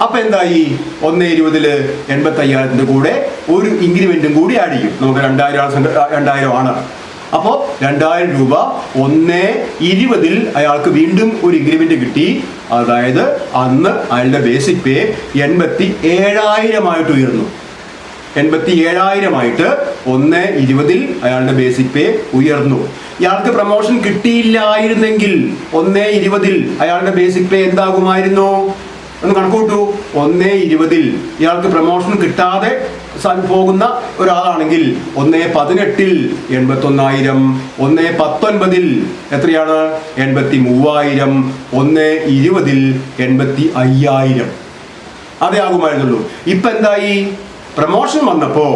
അപ്പൊ എന്തായി? 1/20 85,000 കൂടെ ഒരു ഇൻക്രിമെന്റും കൂടി ആഡ് ചെയ്യും. നമുക്ക് 2,000 ആണ്. അപ്പോൾ 2,000 രൂപ 1/20 അയാൾക്ക് വീണ്ടും ഒരു ഇൻക്രിമെന്റ് കിട്ടി. അതായത് അന്ന് അയാളുടെ ബേസിക് പേ 87,000 ഉയർന്നു. 87,000 1/20 അയാളുടെ ബേസിക് പേ ഉയർന്നു. ഇയാൾക്ക് പ്രൊമോഷൻ കിട്ടിയില്ലായിരുന്നെങ്കിൽ 1/20 അയാളുടെ ബേസിക് പേ എന്താകുമായിരുന്നു? ഒന്ന് കണക്കൂട്ടു. 1/20 ഇയാൾക്ക് പ്രൊമോഷൻ കിട്ടാതെ പോകുന്ന ഒരാളാണെങ്കിൽ 1/18 81,000, 1/19 എത്രയാണ്? 83,000, 1/20 85,000. അതേ ആകുമായിരുന്നുള്ളൂ. ഇപ്പൊ എന്തായി? പ്രൊമോഷൻ വന്നപ്പോ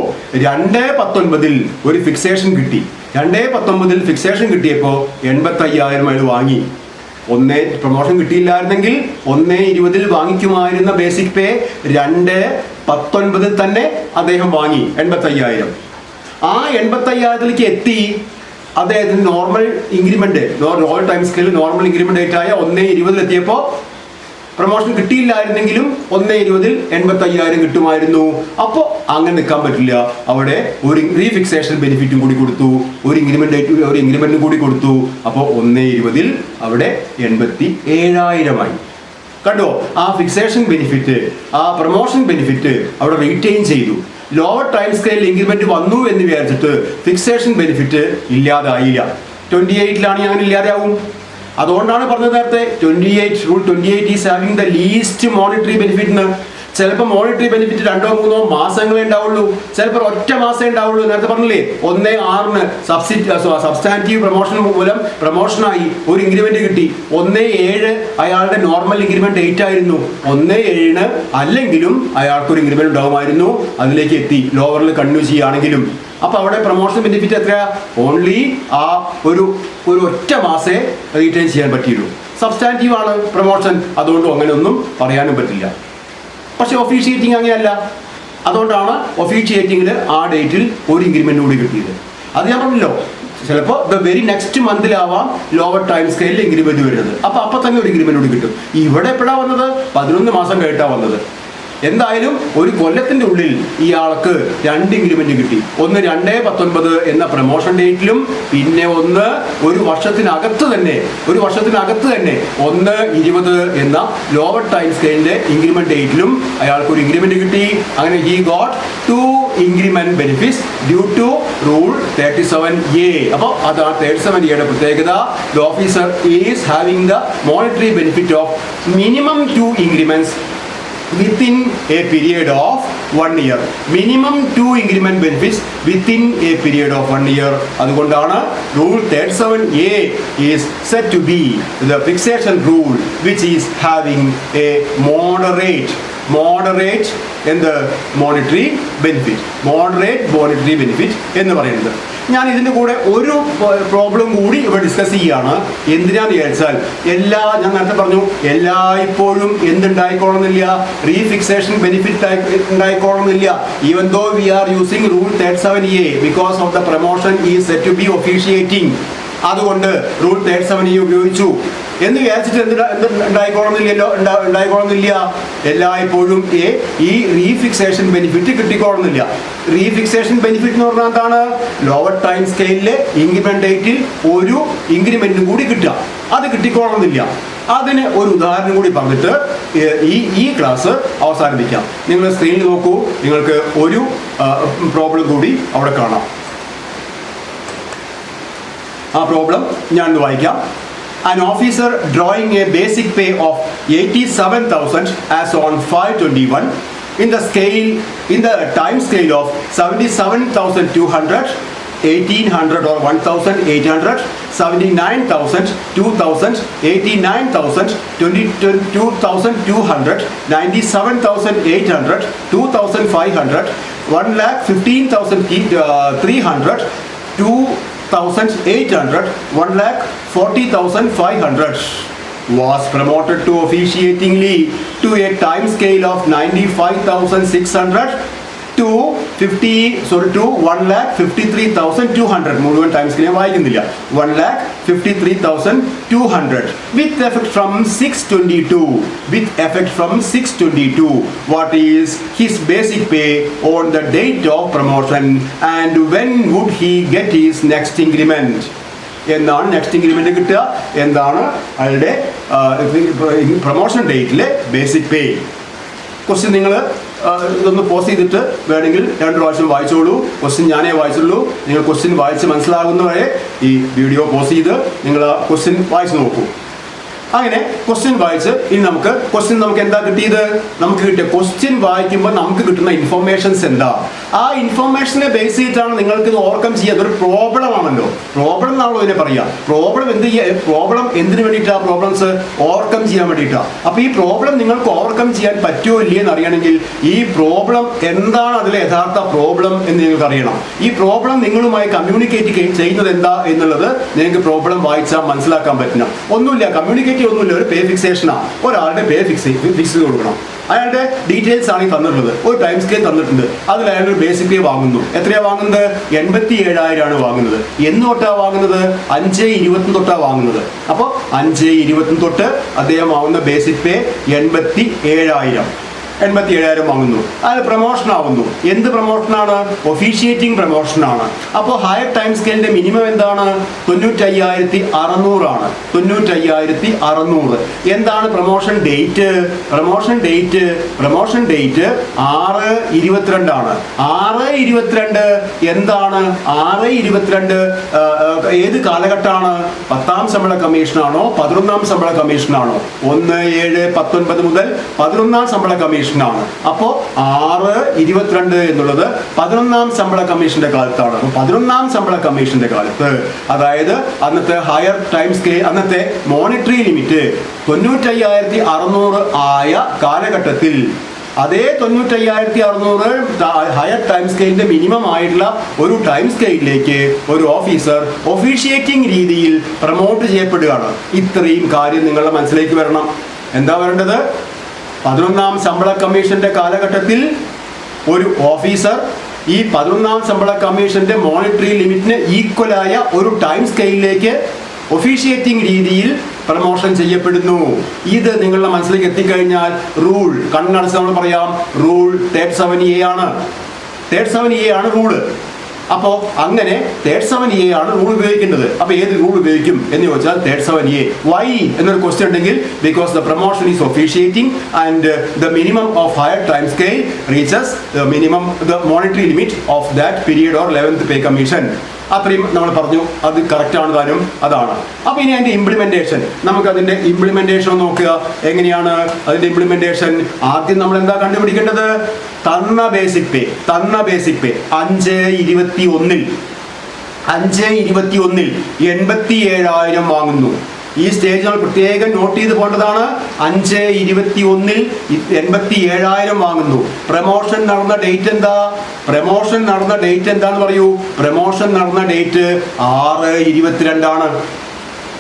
2/19 ഒരു ഫിക്സേഷൻ കിട്ടി. 2/19 ഫിക്സേഷൻ കിട്ടിയപ്പോ 85,000 അയാൾ വാങ്ങി. പ്രൊമോഷൻ കിട്ടിയില്ലായിരുന്നെങ്കിൽ 1/20 വാങ്ങിക്കുമായിരുന്ന ബേസിക് പേ 2/19 തന്നെ അദ്ദേഹം വാങ്ങി 85,000. ആ 85,000 എത്തി. അദ്ദേഹത്തിന് normal increment, lower time scale normal increment ആയ 1/20 എത്തിയപ്പോൾ പ്രൊമോഷൻ കിട്ടിയില്ലായിരുന്നെങ്കിലും 1/20 85,000 കിട്ടുമായിരുന്നു. അപ്പോൾ അങ്ങനെ നിൽക്കാൻ പറ്റില്ല. അവിടെ ഒരു റീഫിക്സേഷൻ ബെനിഫിറ്റും കൂടി കൊടുത്തു, ഒരു ഇൻക്രിമെന്റും കൂടി കൊടുത്തു. അപ്പോൾ 1/20 അവിടെ 87,000 കണ്ടോ? ആ ഫിക്സേഷൻ ബെനിഫിറ്റ്, ആ പ്രൊമോഷൻ ബെനിഫിറ്റ് അവിടെ റീറ്റെയിൻ ചെയ്തു. ലോവർ ടൈം സ്കെയിൽ ഇൻക്രിമെന്റ് വന്നു എന്ന് വിചാരിച്ചിട്ട് ഫിക്സേഷൻ ബെനിഫിറ്റ് ഇല്ലാതായില്ല. 28 ഞാൻ ഇല്ലാതെയാവും. അതുകൊണ്ടാണ് പറഞ്ഞത് നേരത്തെ 28 rule 28 is having the least monetary benefit. ചിലപ്പോൾ മോണിറ്ററി ബെനിഫിറ്റ് 2-3 മാസങ്ങളേ ഉണ്ടാവുള്ളൂ, ചിലപ്പോൾ ഒറ്റ മാസമേ ഉണ്ടാവുള്ളൂ. നേരത്തെ പറഞ്ഞില്ലേ 1/6 സബ്സ്റ്റാൻറ്റീവ് പ്രൊമോഷൻ മൂലം പ്രൊമോഷനായി ഒരു ഇൻക്രിമെന്റ് കിട്ടി. 1/7 അയാളുടെ നോർമൽ ഇൻക്രിമെന്റ് 8 ആയിരുന്നു. 1/7 അല്ലെങ്കിലും അയാൾക്കൊരു ഇൻക്രിമെന്റ് ഉണ്ടാകുമായിരുന്നു. അതിലേക്ക് എത്തി ലോവറിൽ കണ്ടിന്യൂ ചെയ്യുകയാണെങ്കിലും. അപ്പൊ അവിടെ പ്രൊമോഷൻ ബെനിഫിറ്റ് എത്രയാ? ഓൺലി ആ ഒരു ഒറ്റ മാസേ റീറ്റെയിൻ ചെയ്യാൻ പറ്റിയുള്ളൂ. സബ്സ്റ്റാൻറ്റീവ് ആണ് പ്രൊമോഷൻ, അതുകൊണ്ട് അങ്ങനെയൊന്നും പറയാനും പറ്റില്ല. പക്ഷെ ഒഫീഷ്യേറ്റിംഗ് അങ്ങനെയല്ല. അതുകൊണ്ടാണ് ഒഫീഷ്യേറ്റിംഗിൽ ആ ഡേറ്റിൽ ഒരു ഇൻക്രിമെൻ്റ് കൂടി കിട്ടിയത്. അത് ഞാൻ പറഞ്ഞല്ലോ, ചിലപ്പോൾ ദ വെരി നെക്സ്റ്റ് മന്തിലാവാം ലോവർ ടൈം സ്കെയിലിൽ ഇൻക്രിമെന്റ് വരുന്നത്. അപ്പോൾ തന്നെ ഒരു ഇൻക്രിമെന്റ് കൂടി കിട്ടും. ഇവിടെ എപ്പോഴാണ് വന്നത്? 11 മാസം കഴിഞ്ഞിട്ടാണ് വന്നത്. എന്തായാലും ഒരു കൊല്ലത്തിൻ്റെ ഉള്ളിൽ ഇയാൾക്ക് 2 ഇൻക്രിമെന്റ് കിട്ടി. ഒന്ന് 2/19 എന്ന പ്രൊമോഷൻ ഡേറ്റിലും, പിന്നെ ഒന്ന് ഒരു വർഷത്തിനകത്ത് തന്നെ 1/20 എന്ന ലോവർ ടൈം സ്കെയിലിന്റെ ഇൻക്രിമെന്റ് ഡേറ്റിലും അയാൾക്ക് ഒരു ഇൻക്രിമെന്റ് കിട്ടി. അങ്ങനെ he got 2 increment benefits due to rule 37A. അപ്പോൾ അതാണ് 37A പ്രത്യേകത. The officer is having the monetary benefit of minimum 2 increments within a period of 1 year. Minimum 2 increment benefits within a period of 1 year. അതുകൊണ്ടാണ് rule 37A is said to be the fixation rule which is having a moderate monetary benefit എന്ന് പറയുന്നത്. ഞാൻ ഇതിൻ്റെ കൂടെ ഒരു problem കൂടി ഇവിടെ discuss ചെയ്യുകയാണ്. എന്തിനാന്ന് വിചാരിച്ചാൽ ഞാൻ നേരത്തെ പറഞ്ഞു, എല്ലായ്പ്പോഴും എന്തുണ്ടായിക്കോളുന്നില്ല, റീഫിക്സേഷൻ ബെനിഫിറ്റ് ഉണ്ടായിക്കോളുന്നില്ല. Even though we are using rule 37A because of the promotion is set to be officiating. അതുകൊണ്ട് റൂൾ 37A ഉപയോഗിച്ചു എന്ന് വിചാരിച്ചിട്ട് ഉണ്ടായിക്കോളുന്നില്ല. എല്ലായ്പ്പോഴും ഈ റീഫിക്സേഷൻ ബെനിഫിറ്റ് കിട്ടിക്കോളുന്നില്ല. റീഫിക്സേഷൻ ബെനിഫിറ്റ് എന്ന് പറഞ്ഞാൽ എന്താണ്? ലോവർ ടൈം സ്കെയിലിലെ ഇൻക്രിമെന്റ് ഡേറ്റിൽ ഒരു ഇൻക്രിമെന്റും കൂടി കിട്ടുക. അത് കിട്ടിക്കോളുന്നില്ല. അതിന് ഒരു ഉദാഹരണം കൂടി പറഞ്ഞിട്ട് ഈ ക്ലാസ് അവസാനിപ്പിക്കാം. നിങ്ങൾ സ്ക്രീനിൽ നോക്കൂ, നിങ്ങൾക്ക് ഒരു പ്രോബ്ലം കൂടി അവിടെ കാണാം. ആ പ്രോബ്ലം ഞാനൊന്ന് വായിക്കാം. An officer drawing a basic pay of 87,000 as on 5/21 in the time scale of 77,200, 1,800 or 1,800, 79,000, 2,000, 89,000, 22,200, 97,800, 2,500, 1,15,300, 2,800, 1,40,500 was promoted to officiatingly to a time scale of 95,600 to 1,53,200. മുഴുവൻ ടൈം സ്കെയിൽ വായിക്കുന്നില്ല. 1,53,200 with effect from 6/22. What is his basic pay on the date of promotion and when would he get his next increment? എന്താണ് next increment കിട്ടുക? എന്താണ് അയാളുടെ promotion ഡേറ്റിലെ basic പേ? Question നിങ്ങൾ ഇതൊന്ന് post ചെയ്തിട്ട് വേണമെങ്കിൽ 2 പ്രാവശ്യം വായിച്ചോളൂ. ക്വസ്റ്റ്യൻ ഞാനേ വായിച്ചുള്ളൂ. നിങ്ങൾ ക്വസ്റ്റ്യൻ വായിച്ച് മനസ്സിലാകുന്നവരെ ഈ വീഡിയോ പോസ്റ്റ് ചെയ്ത് നിങ്ങൾ ആ ക്വസ്റ്റ്യൻ വായിച്ച് നോക്കൂ. അങ്ങനെ ക്വസ്റ്റ്യൻ വായിച്ച് ഇനി നമുക്ക് എന്താ കിട്ടിയത്? നമുക്ക് കിട്ടിയ ക്വസ്റ്റ്യൻ വായിക്കുമ്പോൾ നമുക്ക് കിട്ടുന്ന ഇൻഫർമേഷൻസ് എന്താ? ആ ഇൻഫർമേഷനെ ബേസ് ചെയ്തിട്ടാണ് നിങ്ങൾക്ക് ഇത് ഓവർകം ചെയ്യുക. അതൊരു പ്രോബ്ലം ആണല്ലോ. പ്രോബ്ലം എന്നാണല്ലോ ഇതിനെ പറയുക. പ്രോബ്ലം എന്തിനു വേണ്ടിയിട്ടാണ്? പ്രോബ്ലംസ് ഓവർകം ചെയ്യാൻ വേണ്ടിയിട്ടാണ്. അപ്പോൾ ഈ പ്രോബ്ലം നിങ്ങൾക്ക് ഓവർകം ചെയ്യാൻ പറ്റുമോ ഇല്ലേ എന്ന് അറിയണമെങ്കിൽ ഈ പ്രോബ്ലം എന്താണ്, അതിലെ യഥാർത്ഥ പ്രോബ്ലം എന്ന് നിങ്ങൾക്ക് അറിയണം. ഈ പ്രോബ്ലം നിങ്ങളുമായി കമ്മ്യൂണിക്കേറ്റ് ചെയ്യുന്നത് എന്താ എന്നുള്ളത് നിങ്ങൾക്ക് പ്രോബ്ലം വായിച്ചാൽ മനസ്സിലാക്കാൻ പറ്റണം. ഒന്നുമില്ല, കമ്മ്യൂണിക്കേറ്റ് ഒന്നുമില്ല, ഒരു പേ ഫിക്സേഷനാണ്. ഒരാളുടെ പേ ഫിക്സ് ചെയ്ത് കൊടുക്കണം. അയാളുടെ ഡീറ്റെയിൽസ് ആണ് ഈ തന്നിട്ടുള്ളത്. ഒരു ടൈം സ്കെയിൽ തന്നിട്ടുണ്ട്. അതിൽ അയാൾ ബേസിക് പേ വാങ്ങുന്നു. എത്രയാണ് വാങ്ങുന്നത്? 87,000 ആണ് വാങ്ങുന്നത്. എന്ന് തൊട്ടാണ് വാങ്ങുന്നത്? 5/20 തൊട്ടാണ് വാങ്ങുന്നത്. അപ്പോൾ 5/20 തൊട്ട് അദ്ദേഹം വാങ്ങുന്ന ബേസിക് പേ 87,000 വാങ്ങുന്നു. അത് പ്രൊമോഷൻ ആവുന്നു. എന്ത് പ്രൊമോഷനാണ്? ഒഫീഷ്യേറ്റിംഗ് പ്രൊമോഷനാണ്. അപ്പോൾ ഹയർ ടൈം സ്കെയിലിന്റെ മിനിമം എന്താണ്? 95,600 ആണ്. 95,600. എന്താണ് പ്രൊമോഷൻ ഡേറ്റ്? പ്രൊമോഷൻ ഡേറ്റ് 6/22 ആണ്. 6/22 എന്താണ്? 6/22 ഏത് കാലഘട്ടമാണ്? 10ാം ശമ്പള കമ്മീഷനാണോ 11ാം ശമ്പള കമ്മീഷനാണോ? 1/7/19 മുതൽ 11ാം ശമ്പള കമ്മീഷൻ ആണ്. അപ്പോൾ 6/22 എന്നുള്ളത് 11ാം ശമ്പള കമ്മീഷന്റെ കാലത്താണ്. അപ്പോൾ 11ാം ശമ്പള കമ്മീഷന്റെ കാലത്ത്, അതായത് അന്നത്തെ ഹയർ ടൈം സ്കെയിൽ, അന്നത്തെ മോണിറ്ററി ലിമിറ്റ് 95,600 ആയ കാലഘട്ടത്തിൽ അതേ 95,600 ഹയർ ടൈം സ്കെയിലിന്റെ മിനിമം ആയിട്ടുള്ള ഒരു ടൈം സ്കെയിലിലേക്ക് ഒരു ഓഫീസർ ഒഫീഷ്യേറ്റിംഗ് രീതിയിൽ പ്രൊമോട്ട് ചെയ്യപ്പെടുകയാണ്. ഇത്രയും കാര്യം നിങ്ങളുടെ മനസ്സിലേക്ക് വരണം. എന്താ വരേണ്ടത്? 11ാം ശമ്പള കമ്മീഷന്റെ കാലഘട്ടത്തിൽ ഒരു ഓഫീസർ ഈ 11ാം ശമ്പള കമ്മീഷന്റെ മോണിറ്ററി ലിമിറ്റിന് ഈക്വലായ ഒരു ടൈം സ്കെയിലിലേക്ക് ഒഫീഷ്യേറ്റിംഗ് രീതിയിൽ പ്രമോഷൻ ചെയ്യപ്പെടുന്നു. ഇത് നിങ്ങളുടെ മനസ്സിലേക്ക് എത്തിക്കഴിഞ്ഞാൽ റൂൾ കണ്ണടച്ച് നമ്മൾ പറയാം, റൂൾ 37A ആണ്. 37A ആണ് റൂള്. അപ്പോൾ അങ്ങനെ 37A ആണ് റൂൾ ഉപയോഗിക്കേണ്ടത്. അപ്പോൾ ഏത് റൂൾ ഉപയോഗിക്കും എന്ന് ചോദിച്ചാൽ 37A. വൈ എന്നൊരു ക്വസ്റ്റ്യൻ ഉണ്ടെങ്കിൽ because the promotion is officiating and the minimum of higher time scale reaches the minimum the monetary limit of that period or 11th pay commission. അത്രയും നമ്മൾ പറഞ്ഞു, അത് കറക്റ്റാണ് താനും, അതാണ്. അപ്പോൾ ഇനി അതിൻ്റെ ഇംപ്ലിമെൻറ്റേഷൻ, നമുക്കതിൻ്റെ ഇംപ്ലിമെൻറ്റേഷൻ നോക്കുക. എങ്ങനെയാണ് അതിൻ്റെ ഇംപ്ലിമെൻറ്റേഷൻ? ആദ്യം നമ്മൾ എന്താ കണ്ടുപിടിക്കേണ്ടത്? തന്ന ബേസിക് പേ 5/21 87,000 വാങ്ങുന്നു. ഈ സ്റ്റേജ് നമ്മൾ പ്രത്യേകം നോട്ട് ചെയ്ത് പോകേണ്ടതാണ്. 5/21 87,000 വാങ്ങുന്നു. പ്രമോഷൻ നടന്ന ഡേറ്റ് എന്താ? പ്രമോഷൻ നടന്ന ഡേറ്റ് എന്താന്ന് പറയൂ. പ്രമോഷൻ നടന്ന ഡേറ്റ് 6/22 ആണ്.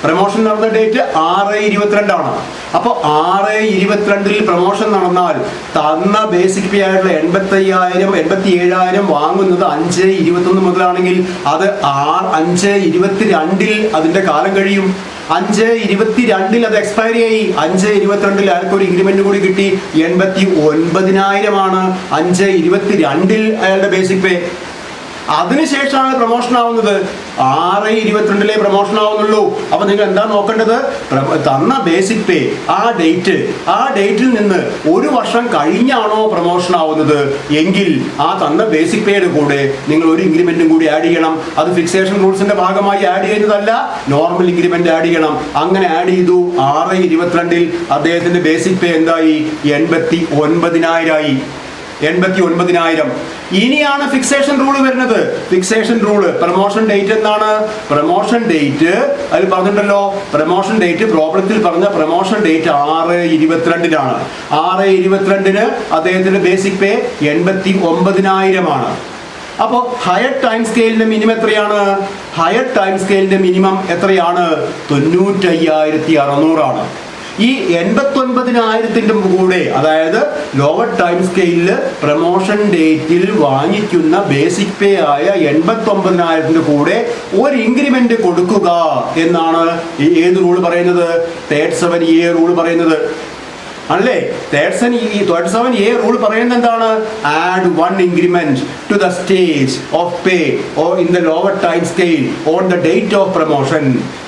പ്രമോഷൻ നടന്ന ഡേറ്റ് 6/22 ആണ്. അപ്പോൾ 6/22 പ്രമോഷൻ നടന്നാൽ തന്ന ബേസിക് പേ ആയിട്ടുള്ള 87,000 വാങ്ങുന്നത് 5/21 മുതലാണെങ്കിൽ അത് 5/22 അതിന്റെ കാലം കഴിയും. 5/22 അത് എക്സ്പയറി ആയി. 5/22 അയാൾക്ക് ഒരു ഇൻക്രിമെന്റ് കൂടി കിട്ടി. 89,000 ആണ് 5/22 അയാളുടെ ബേസിക് പേ. അതിനുശേഷമാണ് പ്രമോഷൻ ആവുന്നത്. 6/22 പ്രമോഷൻ ആവുന്നുള്ളൂ. അപ്പൊ നിങ്ങൾ എന്താ നോക്കേണ്ടത്? തന്ന ബേസിക് പേ ആ ഡേറ്റിൽ നിന്ന് ഒരു വർഷം കഴിഞ്ഞാണോ പ്രമോഷൻ ആവുന്നത് എങ്കിൽ ആ തന്ന ബേസിക് പേയുടെ കൂടെ നിങ്ങൾ ഒരു ഇൻക്രിമെന്റും കൂടി ആഡ് ചെയ്യണം. അത് ഫിക്സേഷൻ റൂൾസിന്റെ ഭാഗമായി ആഡ് ചെയ്യുന്നതല്ല, നോർമൽ ഇൻക്രിമെന്റ് ആഡ് ചെയ്യണം. അങ്ങനെ ആഡ് ചെയ്തു. 6/22 അദ്ദേഹത്തിന്റെ ബേസിക് പേ എന്തായി? 89,000 ആയി. 89,000. ഇനിയാണ് ഫിക്സേഷൻ റൂൾ വരുന്നത്. ഫിക്സേഷൻ റൂള് പ്രൊമോഷൻ ഡേറ്റ് എന്താണ്? പ്രൊമോഷൻ ഡേറ്റ് അതിൽ പറഞ്ഞിട്ടുണ്ടല്ലോ. പ്രൊമോഷൻ ഡേറ്റ് പ്രോബ്ലത്തിൽ പറഞ്ഞ പ്രൊമോഷൻ ഡേറ്റ് 6/22 6/22 അദ്ദേഹത്തിന്റെ ബേസിക് പേ 89,000 ആണ്. അപ്പോൾ ഹയർ ടൈം സ്കെയിലിന്റെ മിനിമം എത്രയാണ്? ഹയർ ടൈം സ്കെയിലിന്റെ മിനിമം എത്രയാണ്? 95,600 ആണ്. ഈ 89,000 കൂടെ, അതായത് ലോവർ ടൈം സ്കെയിലിൽ പ്രൊമോഷൻ ഡേറ്റിൽ വാങ്ങിക്കുന്ന ബേസിക് പേ ആയ 89,000 കൂടെ ഒരു ഇൻക്രിമെന്റ് കൊടുക്കുക എന്നാണ് ഏത് റൂൾ പറയുന്നത്? 37A റൂൾ പറയുന്നത് അല്ലേ? 37A റൂൾ പറയുന്നത് എന്താണ്? Add 1 increment to the stage of pay or in the lower time scale on the date of promotion.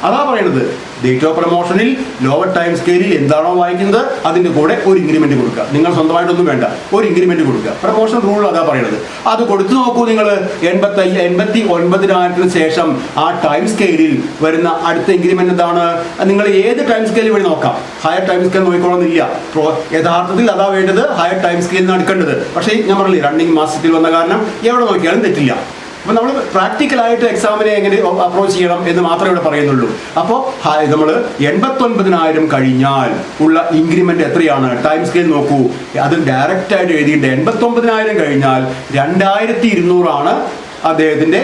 അതാ പറയുന്നത്. ഡേറ്റ് ഓഫ് പ്രൊമോഷനിൽ ലോവർ ടൈം സ്കെയിലിൽ എന്താണോ വായിക്കുന്നത് അതിന്റെ കൂടെ ഒരു ഇൻക്രിമെന്റ് കൊടുക്കുക. നിങ്ങൾ സ്വന്തമായിട്ടൊന്നും വേണ്ട, ഒരു ഇൻക്രിമെന്റ് കൊടുക്കുക. പ്രൊമോഷൻ റൂൾ അതാ പറയുന്നത്. അത് കൊടുത്തു നോക്കൂ നിങ്ങൾ. 89,000 ശേഷം ആ ടൈം സ്കെയിലിൽ വരുന്ന അടുത്ത ഇൻക്രിമെന്റ് എന്താണ്? നിങ്ങൾ ഏത് ടൈം സ്കെയിൽ വഴി നോക്കാം. ഹയർ ടൈം സ്കെയിൽ നോക്കിക്കോളന്നില്ല. യഥാർത്ഥത്തിൽ അതാ വേണ്ടത്, ഹയർ ടൈം സ്കെയിലിൽ എടുക്കേണ്ടത്. പക്ഷേ ഞാൻ പറഞ്ഞില്ലേ, റണ്ണിങ് മാസത്തിൽ വന്ന കാരണം എവിടെ നോക്കിയാലും തെറ്റില്ല. അപ്പോൾ നമ്മൾ പ്രാക്ടിക്കലായിട്ട് എക്സാമിനെ എങ്ങനെ അപ്രോച്ച് ചെയ്യണം എന്ന് മാത്രമേ ഇവിടെ പറയുന്നുള്ളൂ. അപ്പോൾ നമ്മൾ 89,000 കഴിഞ്ഞാൽ ഉള്ള ഇൻക്രിമെന്റ് എത്രയാണ്? ടൈം സ്കെയിൽ നോക്കൂ. അത് ഡയറക്റ്റ് ആയിട്ട് എഴുതിയിട്ട് 89,000 കഴിഞ്ഞാൽ 2,200 ആണ് അദ്ദേഹത്തിന്റെ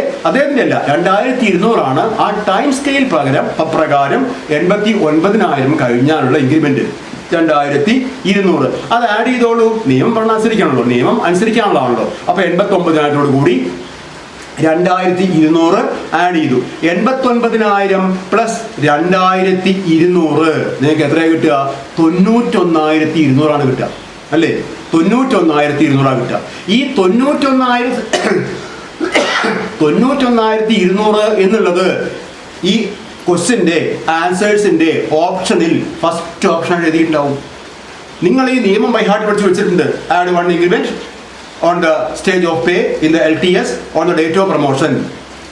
അല്ല 2,200 ആണ് ആ ടൈം സ്കെയിൽ പ്രകാരം 89,000 കഴിഞ്ഞാലുള്ള ഇൻക്രിമെന്റ് 2,200. അത് ആഡ് ചെയ്തോളൂ. നിയമം പറഞ്ഞ അനുസരിക്കണല്ലോ, നിയമം അനുസരിക്കാനുള്ളതാണല്ലോ. അപ്പൊ 89,000 കൂടി 2,200 ആഡ് ചെയ്തു. 89,000 പ്ലസ് 2,200 നിങ്ങൾക്ക് എത്രയാണ് കിട്ടുക? 91,200 കിട്ടുക അല്ലേ? 91,200 കിട്ടുക. ഈ 91,200 എന്നുള്ളത് ഈ ക്വസ്റ്റ്യന്റെ ആൻസേഴ്സിന്റെ ഓപ്ഷനിൽ ഫസ്റ്റ് ഓപ്ഷൻ എഴുതിയിട്ടുണ്ടാവും. നിങ്ങൾ ഈ നിയമം ബൈഹാർട്ട് പഠിച്ച് വെച്ചിട്ടുണ്ട്. Add 1 increment on the stage of pay in the LTS on the date of promotion.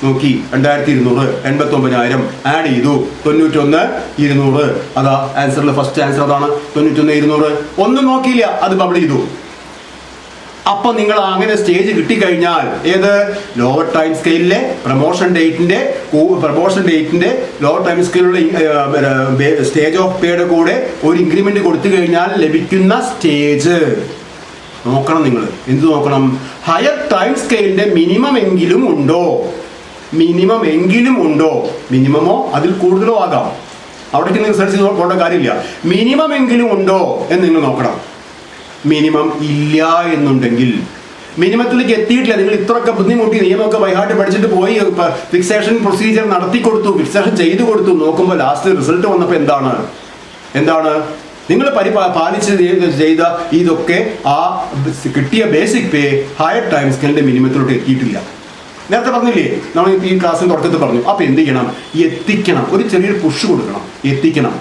നോക്കി 2,200 89,000 ആഡ് ചെയ്തു. 91,200. അതാ ആൻസറിൽ ഫസ്റ്റ് ആൻസർ അതാണ്. 91,200. ഒന്നും നോക്കിയില്ല, അത് ബബിൾ ചെയ്തു. അപ്പൊ നിങ്ങൾ അങ്ങനെ സ്റ്റേജ് കിട്ടിക്കഴിഞ്ഞാൽ ഏത് ലോവർ ടൈം സ്കെയിലിലെ പ്രൊമോഷൻ ഡേറ്റിന്റെ ലോവർ ടൈം സ്കെയിലുള്ള സ്റ്റേജ് ഓഫ് പേയുടെ കൂടെ ഒരു ഇൻക്രിമെന്റ് കൊടുത്തു കഴിഞ്ഞാൽ ലഭിക്കുന്ന സ്റ്റേജ് നോക്കണം. നിങ്ങൾ എന്ത് നോക്കണം? ഹയർ ടൈം സ്കെയിലിൻ്റെ മിനിമം എങ്കിലും ഉണ്ടോ, മിനിമമോ അതിൽ കൂടുതലോ ആകാം, അവിടേക്ക് നിങ്ങൾ സെർച്ച് ചെയ്ത് പോകേണ്ട കാര്യമില്ല. മിനിമം എങ്കിലും ഉണ്ടോ എന്ന് നിങ്ങൾ നോക്കണം. മിനിമം ഇല്ല എന്നുണ്ടെങ്കിൽ, മിനിമത്തിലേക്ക് എത്തിയിട്ടില്ല, നിങ്ങൾ ഇത്രയൊക്കെ ബുദ്ധിമുട്ടി നിയമമൊക്കെ ബൈഹാർട്ട് പഠിച്ചിട്ട് പോയി ഫിക്സേഷൻ പ്രൊസീജിയർ നടത്തി കൊടുത്തു, ഫിക്സേഷൻ ചെയ്തു കൊടുത്തു, നോക്കുമ്പോൾ ലാസ്റ്റ് റിസൾട്ട് വന്നപ്പോൾ എന്താണ് നിങ്ങൾ പാലിച്ച് ചെയ്ത ഇതൊക്കെ ആ കിട്ടിയ ബേസിക് പേ ഹയർ ടൈം സ്കെയിലിൻ്റെ മിനിമത്തിലോട്ട് എത്തിയിട്ടില്ല. നേരത്തെ പറഞ്ഞില്ലേ, നമ്മൾ ഈ ക്ലാസ്സിന് തുടക്കത്തിൽ പറഞ്ഞു. അപ്പോൾ എന്ത് ചെയ്യണം? എത്തിക്കണം, ഒരു ചെറിയൊരു പുഷ് കൊടുക്കണം, എത്തിക്കണം.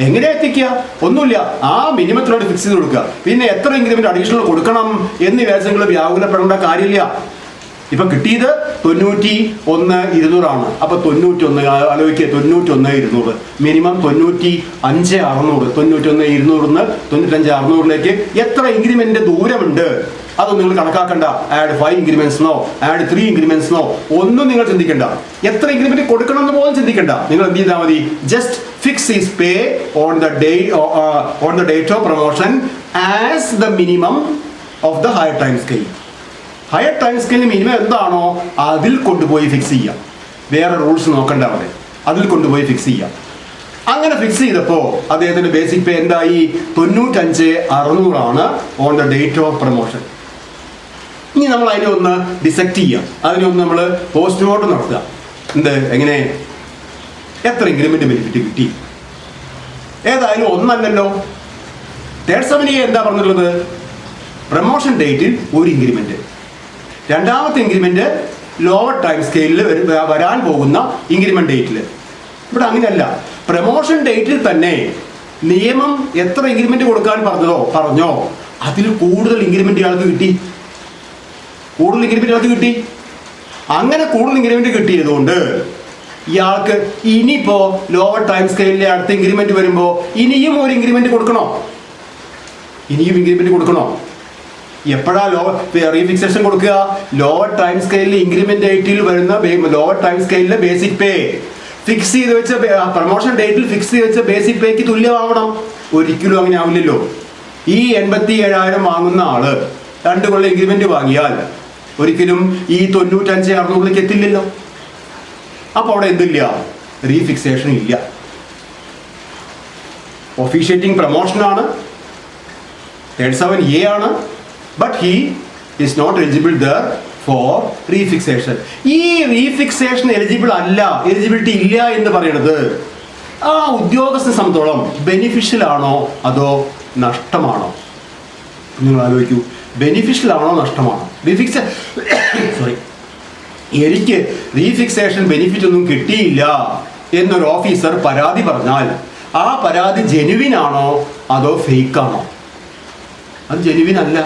എങ്ങനെ എത്തിക്കുക? ഒന്നുമില്ല, ആ മിനിമത്തിലോട്ട് ഫിക്സ് ചെയ്ത് കൊടുക്കുക. പിന്നെ എത്ര ഇൻക്രിമെന്റ് അഡീഷണൽ കൊടുക്കണം എന്ന് വിചാരിച്ച് നിങ്ങൾ വ്യാകുലപ്പെടേണ്ട കാര്യമില്ല. ഇപ്പം കിട്ടിയത് 91,200 അപ്പോൾ 91 ആലോചിക്കുക, 91,200 മിനിമം 95,600, 91,200 95,600 എത്ര ഇൻക്രിമെന്റിന്റെ ദൂരമുണ്ട് അതൊന്നും നിങ്ങൾ കണക്കാക്കണ്ട. ആഡ് 5 ഇൻക്രിമെന്റ്സിനോ ആഡ് 3 ഇൻക്രിമെന്റ്സിനോ ഒന്നും നിങ്ങൾ ചിന്തിക്കണ്ട. എത്ര ഇൻക്രിമെന്റ് കൊടുക്കണം എന്ന് പോലും ചിന്തിക്കണ്ട. നിങ്ങൾ എന്ത് ചെയ്താൽ മതി? Just fix is pay on the date of promotion as the minimum of the higher time scale. Higher time സ്കെയിലിന് മിനിമം എന്താണോ അതിൽ കൊണ്ടുപോയി ഫിക്സ് ചെയ്യാം. വേറെ റൂൾസ് നോക്കണ്ട, അവിടെ അതിൽ കൊണ്ടുപോയി ഫിക്സ് ചെയ്യാം. അങ്ങനെ ഫിക്സ് ചെയ്തപ്പോൾ അദ്ദേഹത്തിന്റെ ബേസിക് പേ എന്തായി? 95,600 on the date of promotion. ഇനി നമ്മൾ അതിനെ ഒന്ന് ഡിസെക്ട് ചെയ്യാം, അതിനൊന്ന് നമ്മൾ പോസ്റ്റ്മോർട്ടം നടത്തുക. എങ്ങനെ, എത്ര ഇൻക്രിമെന്റ് ബെനിഫിറ്റ് കിട്ടി? ഏതായാലും ഒന്നല്ലല്ലോ. തേർഡ് സെമിനി എന്താ പറഞ്ഞിട്ടുള്ളത്? പ്രൊമോഷൻ ഡേറ്റിൽ ഒരു ഇൻക്രിമെന്റ്, രണ്ടാമത്തെ ഇൻക്രിമെന്റ് ലോവർ ടൈം സ്കെയിലിൽ വരാൻ പോകുന്ന ഇൻക്രിമെന്റ് ഡേറ്റിൽ. ഇവിടെ അങ്ങനെയല്ല, പ്രൊമോഷൻ ഡേറ്റിൽ തന്നെ നിയമം എത്ര ഇൻക്രിമെന്റ് കൊടുക്കാൻ പറഞ്ഞോ അതിൽ കൂടുതൽ ഇൻക്രിമെന്റ് ഇയാൾക്ക് കിട്ടി. അങ്ങനെ കൂടുതൽ ഇൻക്രിമെന്റ് കിട്ടിയതുകൊണ്ട് ഇയാൾക്ക് ഇനിയിപ്പോ ലോവർ ടൈം സ്കെയിലിലെ അടുത്ത ഇൻക്രിമെന്റ് വരുമ്പോൾ ഇനിയും ഒരു ഇൻക്രിമെന്റ് കൊടുക്കണോ? എപ്പോഴാ റീഫിക്സേഷൻ കൊടുക്കുക? ലോവർ ടൈം സ്കെയിലിൽ ഇൻക്രിമെന്റ് ഡേറ്റിൽ വരുന്ന ലോവർ ടൈം സ്കെയിലിലെ ബേസിക് പേ ഫിക്സ് ചെയ്ത് വെച്ച പ്രൊമോഷൻ ഡേറ്റിൽ ഫിക്സ് ചെയ്ത് വെച്ച ബേസിക് പേക്ക് തുല്യമാവണം. ഒരിക്കലും അങ്ങനെ ആവില്ലല്ലോ. ഈ 87,000 വാങ്ങുന്ന ആള് 2 കൊല്ലം ഇൻക്രിമെന്റ് വാങ്ങിയാൽ ഒരിക്കലും ഈ 95,600 എത്തില്ലല്ലോ. അപ്പോൾ അവിടെ എന്തില്ല? റീഫിക്സേഷൻ ഇല്ല. ഒഫീഷ്യേറ്റിംഗ് പ്രൊമോഷനാണ്, 37A ആണ്, but he is not eligible there for refixation. ഈ റീഫിക്സേഷൻ എലിജിബിലിറ്റി ഇല്ല എന്ന് പറയുന്നത് ആ ഉദ്യോഗസ്ഥനെ സംബന്ധിച്ചോളം ബെനിഫിഷ്യൽ ആണോ അതോ നഷ്ടമാണോ? നിങ്ങൾ ആലോചിക്കൂ, ബെനിഫിഷ്യൽ ആണോ നഷ്ടമാണോ? എനിക്ക് റീഫിക്സേഷൻ ബെനിഫിറ്റ് ഒന്നും കിട്ടിയില്ല എന്നൊരു ഓഫീസർ പരാതി പറഞ്ഞാൽ ആ പരാതി ജെനുവിൻ ആണോ അതോ ഫേക്ക് ആണോ? അത് ജെനുവിൻ അല്ല.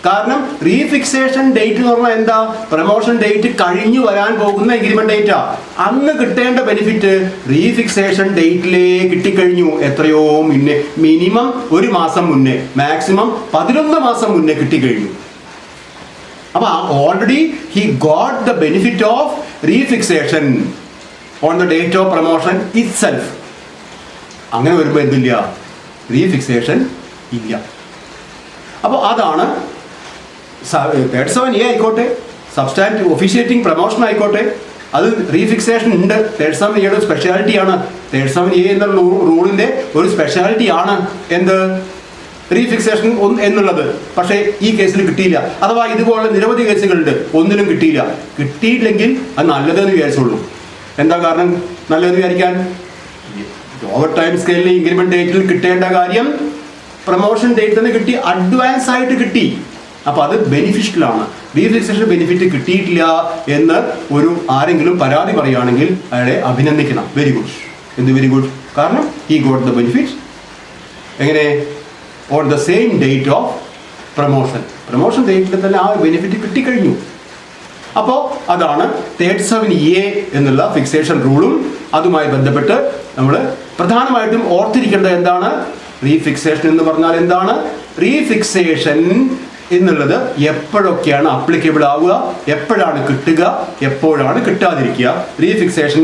കാരണം റീഫിക്സേഷൻ ഡേറ്റ് എന്ന് പറഞ്ഞാൽ എന്താ? പ്രൊമോഷൻ ഡേറ്റ് കഴിഞ്ഞു വരാൻ പോകുന്ന ഇൻക്രിമെന്റ് ഡേറ്റാ. അന്ന് കിട്ടേണ്ട ബെനിഫിറ്റ് റീഫിക്സേഷൻ ഡേറ്റിലേ കിട്ടിക്കഴിഞ്ഞു. എത്രയോ മുന്നേ, മിനിമം 1 മാസം മുന്നേ, മാക്സിമം 11 മാസം മുന്നേ കിട്ടിക്കഴിഞ്ഞു. അപ്പൊ already he got the benefit of refixation on the date of promotion itself. അങ്ങനെ വരുമ്പോൾ എന്തില്ല? റീഫിക്സേഷൻ ഇല്ല. അപ്പോൾ അതാണ് 37A ആയിക്കോട്ടെ, സബ്സ്റ്റാൻറ്റീവ് ഒഫീഷ്യേറ്റിംഗ് പ്രൊമോഷൻ ആയിക്കോട്ടെ, അത് റീഫിക്സേഷൻ ഉണ്ട്. 37Aയുടെ സ്പെഷ്യാലിറ്റിയാണ്. 37A എന്ന റൂളിൻ്റെ ഒരു സ്പെഷ്യാലിറ്റിയാണ് എന്ത്? റീഫിക്സേഷൻ എന്നുള്ളത്. പക്ഷേ ഈ കേസിൽ കിട്ടിയില്ല. അഥവാ ഇതുപോലെ നിരവധി കേസുകളുണ്ട്, ഒന്നിനും കിട്ടിയില്ലെങ്കിൽ അത് നല്ലതെന്ന് വിചാരിച്ചോളൂ. എന്താ കാരണം നല്ലതെന്ന് വിചാരിക്കാൻ? ഓവർ ടൈം സ്കെയിലിൽ ഇൻക്രിമെന്റ് ഡേറ്റിൽ കിട്ടേണ്ട കാര്യം പ്രൊമോഷൻ ഡേറ്റ് തന്നെ കിട്ടി, അഡ്വാൻസ് ആയിട്ട് കിട്ടി. അപ്പോൾ അത് ബെനിഫിഷ്യലാണ്. റീഫിക്സേഷൻ ബെനിഫിറ്റ് കിട്ടിയിട്ടില്ല എന്ന് ആരെങ്കിലും പരാതി പറയുകയാണെങ്കിൽ അയാളെ അഭിനന്ദിക്കണം. Very good. Very good? കാരണം ഹി ഗോട്ട് ദ ബെനിഫിറ്റ് എങ്ങനെ? On the same date of promotion ഡേറ്റിൽ തന്നെ ആ ബെനിഫിറ്റ് കിട്ടിക്കഴിഞ്ഞു. അപ്പോൾ അതാണ് 37A എന്നുള്ള ഫിക്സേഷൻ റൂളും അതുമായി ബന്ധപ്പെട്ട് നമ്മൾ പ്രധാനമായിട്ടും ഓർത്തിരിക്കേണ്ടത് എന്താണ്? റീഫിക്സേഷൻ എന്ന് പറഞ്ഞാൽ എന്താണ്? റീഫിക്സേഷൻ എന്നുള്ളത് എപ്പോഴൊക്കെയാണ് അപ്ലിക്കബിൾ ആവുക, എപ്പോഴാണ് കിട്ടുക, എപ്പോഴാണ് കിട്ടാതിരിക്കുക. റീഫിക്സേഷൻ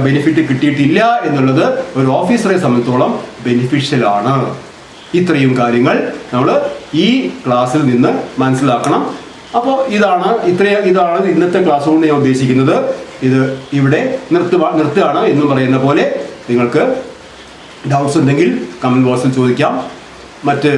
ബെനിഫിറ്റ് കിട്ടിയിട്ടില്ല എന്നുള്ളത് ഒരു ഓഫീസറെ സംബന്ധിച്ചോളം ബെനിഫിഷ്യൽ ആണ്. ഇത്രയും കാര്യങ്ങൾ നമ്മൾ ഈ ക്ലാസ്സിൽ നിന്ന് മനസ്സിലാക്കണം. അപ്പോൾ ഇതാണ് ഇന്നത്തെ ക്ലാസ് കൊണ്ട് ഞാൻ ഉദ്ദേശിക്കുന്നത്. ഇത് ഇവിടെ നിർത്തുകയാണ് എന്ന് പറയുന്ന പോലെ. നിങ്ങൾക്ക് ഡൗട്ട്സ് ഉണ്ടെങ്കിൽ കമൻറ്റ് ബോക്സിൽ ചോദിക്കാം. മറ്റ്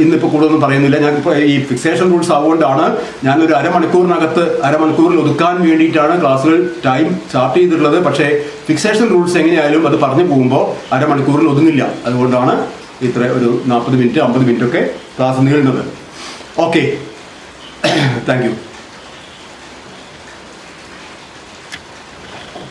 ഇന്നിപ്പോൾ കൂടുതലൊന്നും പറയുന്നില്ല. ഞാനിപ്പോൾ ഈ ഫിക്സേഷൻ റൂൾസ് ആവുകൊണ്ടാണ് ഞാനൊരു അരമണിക്കൂറിൽ ഒതുക്കാൻ വേണ്ടിയിട്ടാണ് ക്ലാസ്സുകൾ ടൈം സ്റ്റാർട്ട് ചെയ്തിട്ടുള്ളത്. പക്ഷേ ഫിക്സേഷൻ റൂൾസ് എങ്ങനെയായാലും അത് പറഞ്ഞു പോകുമ്പോൾ അരമണിക്കൂറിൽ ഒതുങ്ങില്ല. അതുകൊണ്ടാണ് ഇത്ര ഒരു 40 മിനിറ്റ് 50 മിനിറ്റ് ഒക്കെ ക്ലാസ് നീളുന്നത്. Okay, thank U.